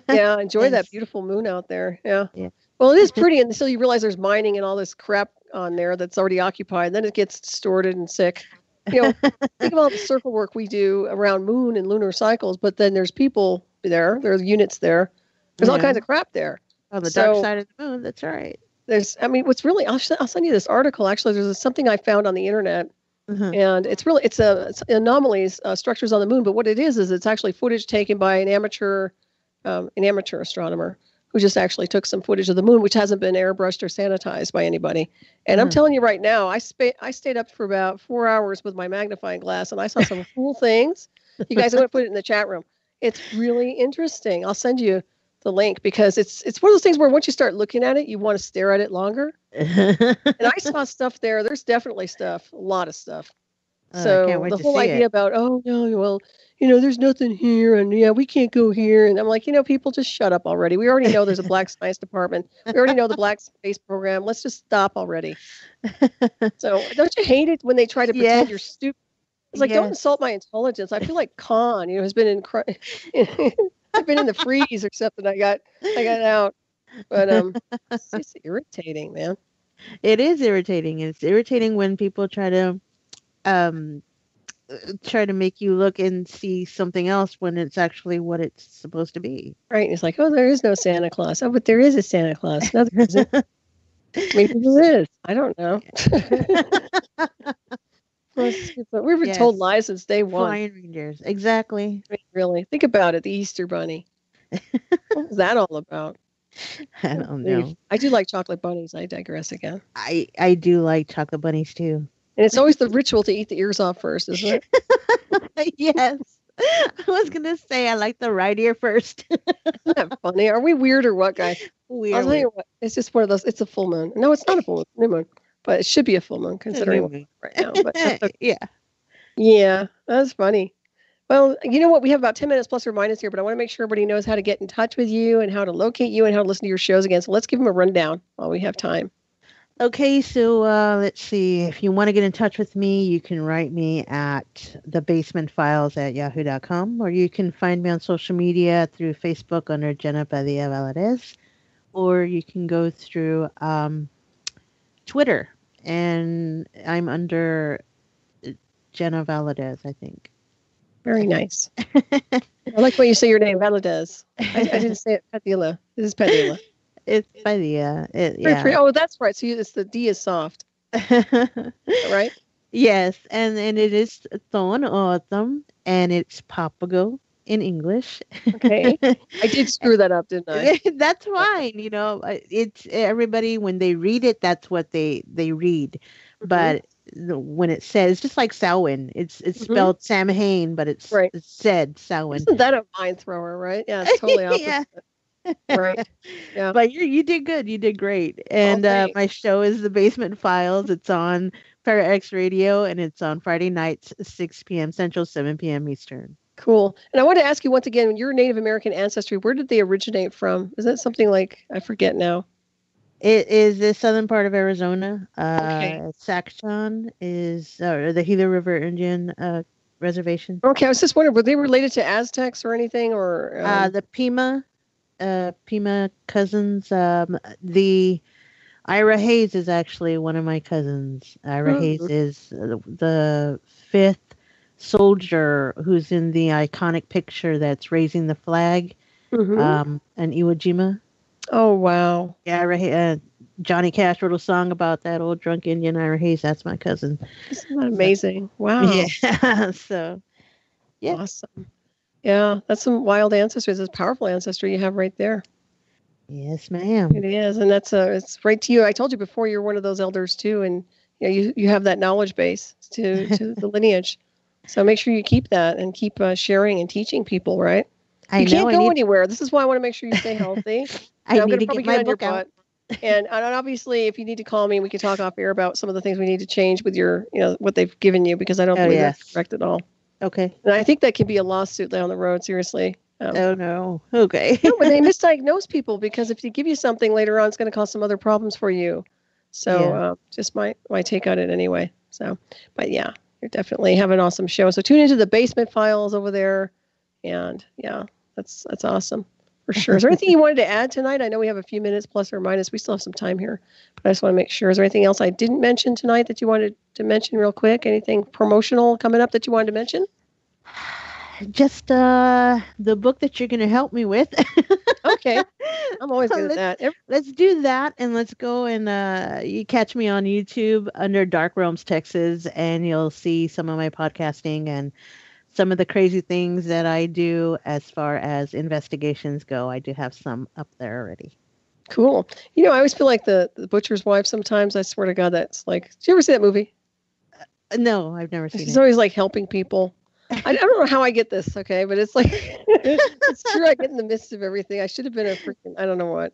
Yeah, enjoy that Yes. beautiful moon out there. Yeah. Yeah. Well, it is pretty until you realize there's mining and all this crap on there that's already occupied. Then it gets distorted and sick. Think of all the circle work we do around moon and lunar cycles, but then there's people there. There's units there. There's all Yeah. kinds of crap there. Oh, the dark So side of the moon. That's right. what's really, I'll send you this article. Actually, there's something I found on the internet, Uh-huh. and it's anomalies, structures on the moon. But what it is it's actually footage taken by an amateur astronomer who just actually took some footage of the moon, which hasn't been airbrushed or sanitized by anybody. And I'm Uh-huh. telling you right now, I stayed up for about 4 hours with my magnifying glass, and I saw some cool things. You guys, I'm going to put it in the chat room. It's really interesting. I'll send you the link because it's one of those things where once you start looking at it, you want to stare at it longer. And I saw stuff there. There's definitely stuff, a lot of stuff. I can't So wait the to whole see idea it. about, oh no, well, there's nothing here, and yeah, we can't go here, and I'm like, people just shut up already. We already know there's a black science department. We already know the black space program. Let's just stop already. So don't you hate it when they try to pretend you're Yes. stupid? It's like, don't Yes. insult my intelligence. I feel like Khan, has been I've been in the freeze or something. I got out, but it's just irritating, man. It is irritating. It's irritating when people um try to make you look and see something else when it's actually what it's supposed to be. Right? It's like, oh, there is no Santa Claus. Oh, but there is a Santa Claus. No, there isn't. Maybe there is. I don't know. We've been told Yes. lies since day one. Flying reindeers. Exactly. I mean, really, think about it. The Easter Bunny. What was that all about? I don't know. I do like chocolate bunnies. I digress again. I do like chocolate bunnies too. And it's always the ritual to eat the ears off first, isn't it? Yes. I was gonna say I like the right ear first. Isn't that funny? Are we weird or what, guys? We I'll are tell you what. It's just one of those. It's a full moon. No, it's not a full moon. New moon. But it should be a full moon considering what weird. right now. But that's okay. Yeah. Yeah, that's funny. Well, you know what? We have about 10 minutes plus or minus here, but I want to make sure everybody knows how to get in touch with you and how to locate you and how to listen to your shows again. So let's give them a rundown while we have time. Okay, so let's see. If you want to get in touch with me, you can write me at thebasementfiles@yahoo.com, or you can find me on social media through Facebook under Genna Padilla Valadez, or you can go through Twitter, and I'm under Genna Valadez, I think. Very nice. I like when you say your name, Valadez. I didn't say it, Padilla. This is Padilla. It's Padilla. Yeah. Oh, that's right. So it's the D is soft, right? Yes, and it is Tohono O'odham, and it's Papago in English. Okay. I did screw that up, didn't I? That's fine. It's everybody when they read it, that's what they read. Mhm. But when it says, it's just like Samhain. It's Mhm. spelled Samhain, but Right. it's said Samhain. Isn't that a mind thrower, right? Yeah, it's totally Yeah. opposite. Right. Yeah. But you did good. You did great. Oh, And thanks. my show is The Basement Files. It's on ParaX Radio, and it's on Friday nights, 6 p.m. Central, 7 p.m. Eastern. Cool. And I want to ask you once again, your Native American ancestry, where did they originate from? Is that something like, I forget now? It is the southern part of Arizona. Okay. Saxon is the Gila River Indian reservation. Okay, I was just wondering, were they related to Aztecs or anything, or The Pima cousins. The Ira Hayes is actually one of my cousins. Ira Hayes is the fifth soldier who's in the iconic picture that's raising the flag. Mhm. And Iwo Jima. Oh, wow. Yeah, Johnny Cash wrote a song about that old drunk Indian Ira Hayes. That's my cousin. Isn't that amazing? Wow. Yeah. So, yeah. Awesome. Yeah, that's some wild ancestry. It's a powerful ancestry you have right there. Yes, ma'am. It is, and it's right to you. I told you before, you're one of those elders too, and you have that knowledge base to the lineage. So make sure you keep that and keep sharing and teaching people. Right? You can't go anywhere. This is why I want to make sure you stay healthy. I I'm need going to probably get my on your book out. butt. And obviously, if you need to call me, we can talk off air about some of the things we need to change with your, what they've given you, because I don't believe that's correct at all. Okay. And I think that could be a lawsuit down the road. Seriously. Oh no. Okay. No, but they misdiagnose people, because if they give you something later on, it's going to cause some other problems for you. So just my take on it anyway. So, but yeah, you're definitely have an awesome show. So tune into the Basement Files over there, and yeah, that's awesome for sure. Is there anything you wanted to add tonight? I know we have a few minutes plus or minus. We still have some time here, but I just want to make sure. Is there anything else I didn't mention tonight that you wanted to mention real quick? Anything promotional coming up that you wanted to mention? Just the book that you're going to help me with. Okay. I'm always good at that. Let's do that, and let's go and you catch me on YouTube under Dark Realms Texas, and you'll see some of my podcasting and some of the crazy things that I do as far as investigations go. I do have some up there already. Cool. I always feel like the butcher's wife sometimes. I swear to God, that's like, did you ever see that movie? No, I've never seen it. She's always like helping people. I don't know how I get this, okay, but it's like, it's true. I get in the midst of everything. I should have been a freaking, I don't know what,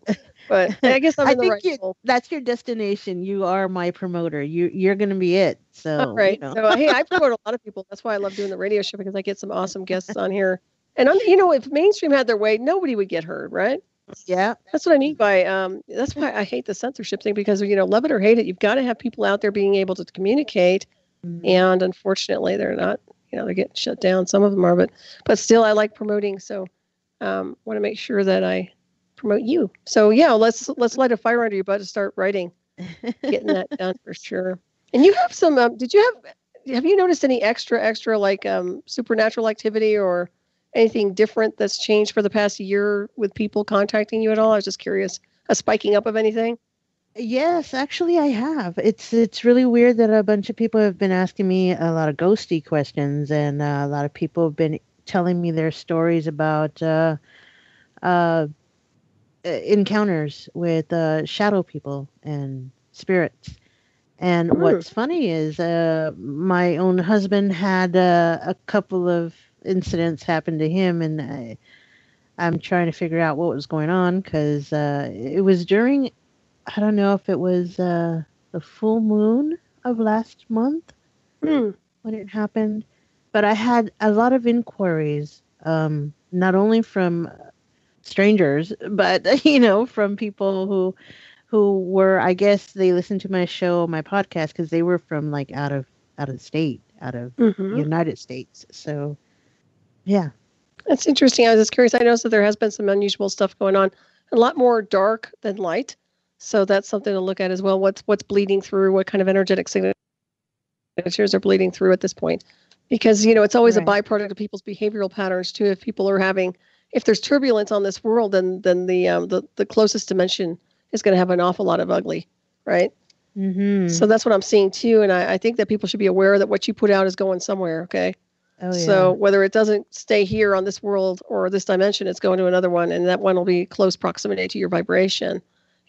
but I guess I'm in the right role. That's your destination. You are my promoter. You're going to be it. So, right. So, hey, I promote a lot of people. That's why I love doing the radio show, because I get some awesome guests on here. And if mainstream had their way, nobody would get heard, right? Yeah. That's what I mean by, that's why I hate the censorship thing, because, love it or hate it, you've got to have people out there being able to communicate. Mm-hmm. And unfortunately, they're not. They're getting shut down. Some of them are, but still, I like promoting. So, want to make sure that I promote you. So, yeah, let's light a fire under your butt to start writing, getting that done for sure. And you have some. Have you noticed any extra like supernatural activity or anything different that's changed for the past year with people contacting you at all? I was just curious. A spiking up of anything? Yes, actually I have. It's really weird that a bunch of people have been asking me a lot of ghosty questions, and a lot of people have been telling me their stories about encounters with shadow people and spirits. And what's funny is my own husband had a couple of incidents happen to him, and I'm trying to figure out what was going on, because it was during, I don't know if it was the full moon of last month when it happened, but I had a lot of inquiries, not only from strangers, but from people who were, I guess they listened to my show, my podcast, because they were from like out of state, out of the United States. So, yeah. That's interesting. I was just curious. I noticed that there has been some unusual stuff going on, a lot more dark than light. So that's something to look at as well. What's bleeding through? What kind of energetic signatures are bleeding through at this point? Because it's always a byproduct of people's behavioral patterns too. If there's turbulence on this world, then the closest dimension is going to have an awful lot of ugly, right? Mm-hmm. So that's what I'm seeing too, and I think that people should be aware that what you put out is going somewhere. Okay. Oh, yeah. So whether it doesn't stay here on this world or this dimension, it's going to another one, and that one will be close proximity to your vibration.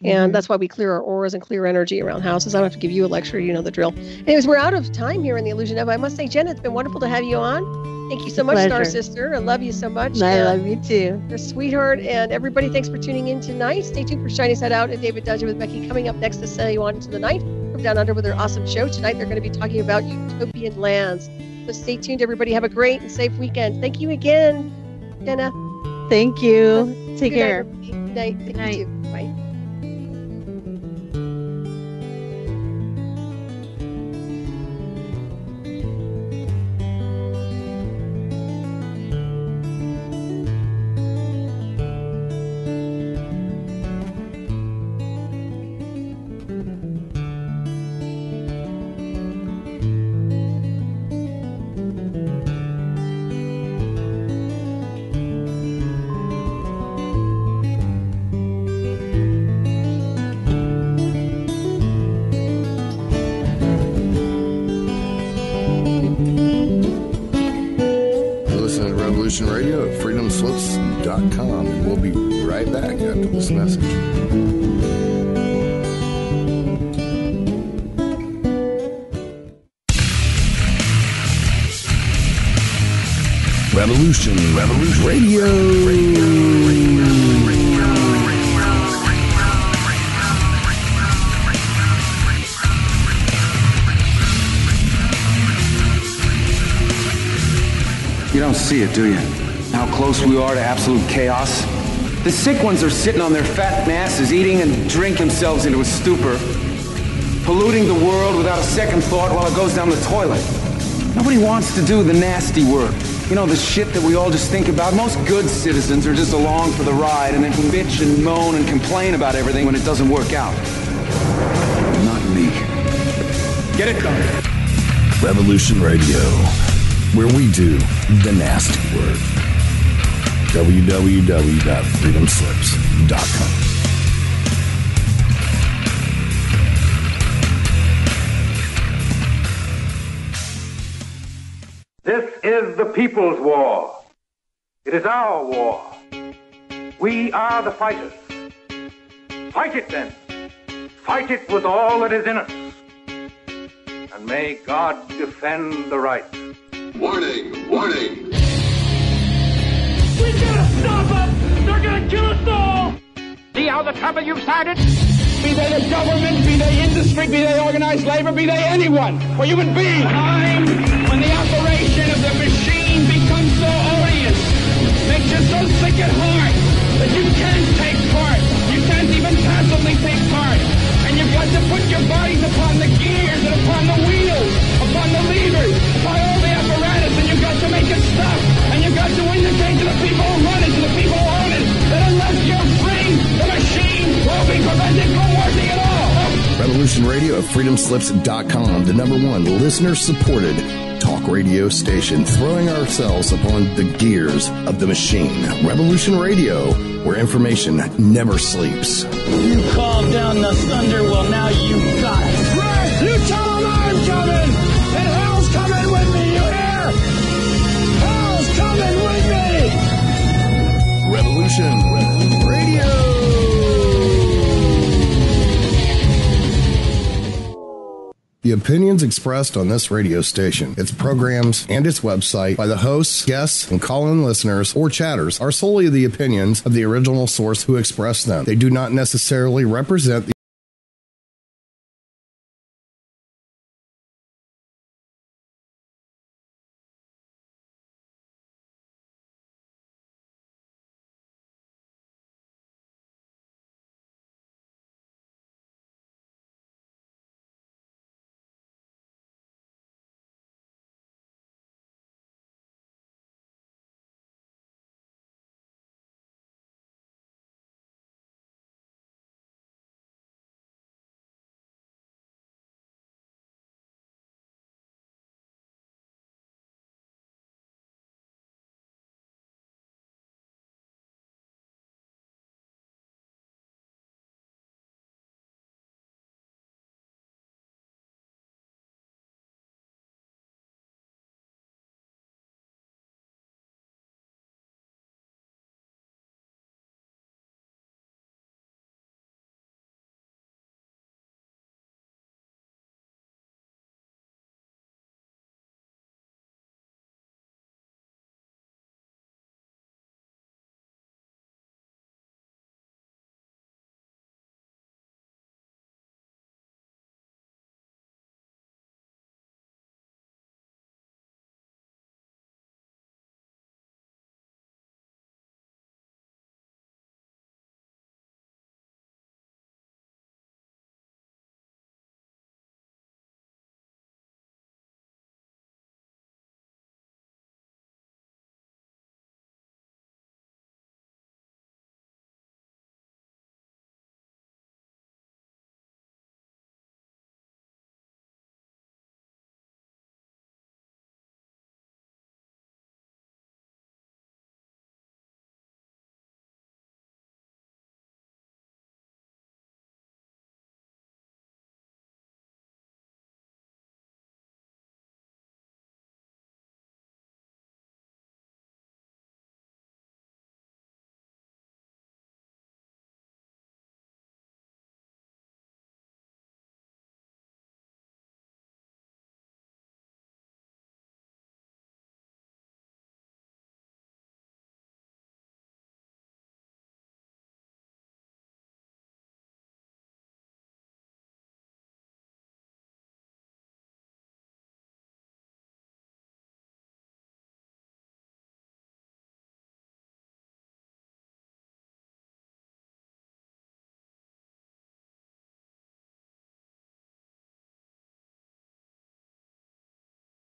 And that's why we clear our auras and clear energy around houses. I don't have to give you a lecture. You know the drill. Anyways, we're out of time here in the Illusion of. I must say, Genna, it's been wonderful to have you on. Thank you so much, Star Sister. I love you so much. I love you too. You're a sweetheart. And everybody, thanks for tuning in tonight. Stay tuned for Shiny Side Out and David Dudgeon with Becky coming up next to sail you on into the night from Down Under with their awesome show. Tonight, they're going to be talking about utopian lands. So stay tuned, everybody. Have a great and safe weekend. Thank you again, Genna. Thank you. Take care. Good night. Good night. You too. Bye. Radio at freedomslips.com, and we'll be right back after this message. Revolution Radio. You don't see it, do you? How close we are to absolute chaos? The sick ones are sitting on their fat masses, eating and drink themselves into a stupor, polluting the world without a second thought while it goes down the toilet. Nobody wants to do the nasty work. You know, the shit that we all just think about. Most good citizens are just along for the ride and then bitch and moan and complain about everything when it doesn't work out. Not me. Get it done. Revolution Radio, where we do the nasty work. www.freedomslips.com. This is the people's war. It is our war. We are the fighters. Fight it then. Fight it with all that is in us. And may God defend the right. Warning! Warning! We gotta stop them! They're gonna kill us all! See how the trouble you've started? Be they the government, be they industry, be they organized labor, be they anyone, or human beings. Time when the operation of the machine becomes so odious, makes you so sick at heart that you can't take part. You can't even passively take part. And you've got to put your bodies upon the gears and upon the wheels, upon the levers, upon all the apparatus, and you've got to make it stop. And you've got to indicate to the people who run it, to the people who own it, that unless you're free, the machine will be prevented from working at all. Revolution Radio at freedomslips.com, the #1 listener-supported talk radio station, throwing ourselves upon the gears of the machine. Revolution Radio, where information never sleeps. You called down the thunder, well now you got it. Right, you tell them I'm coming, and hell's coming with me, you hear? Hell's coming with me! Revolution Radio. The opinions expressed on this radio station, its programs, and its website by the hosts, guests, and call-in listeners or chatters are solely the opinions of the original source who expressed them. They do not necessarily represent the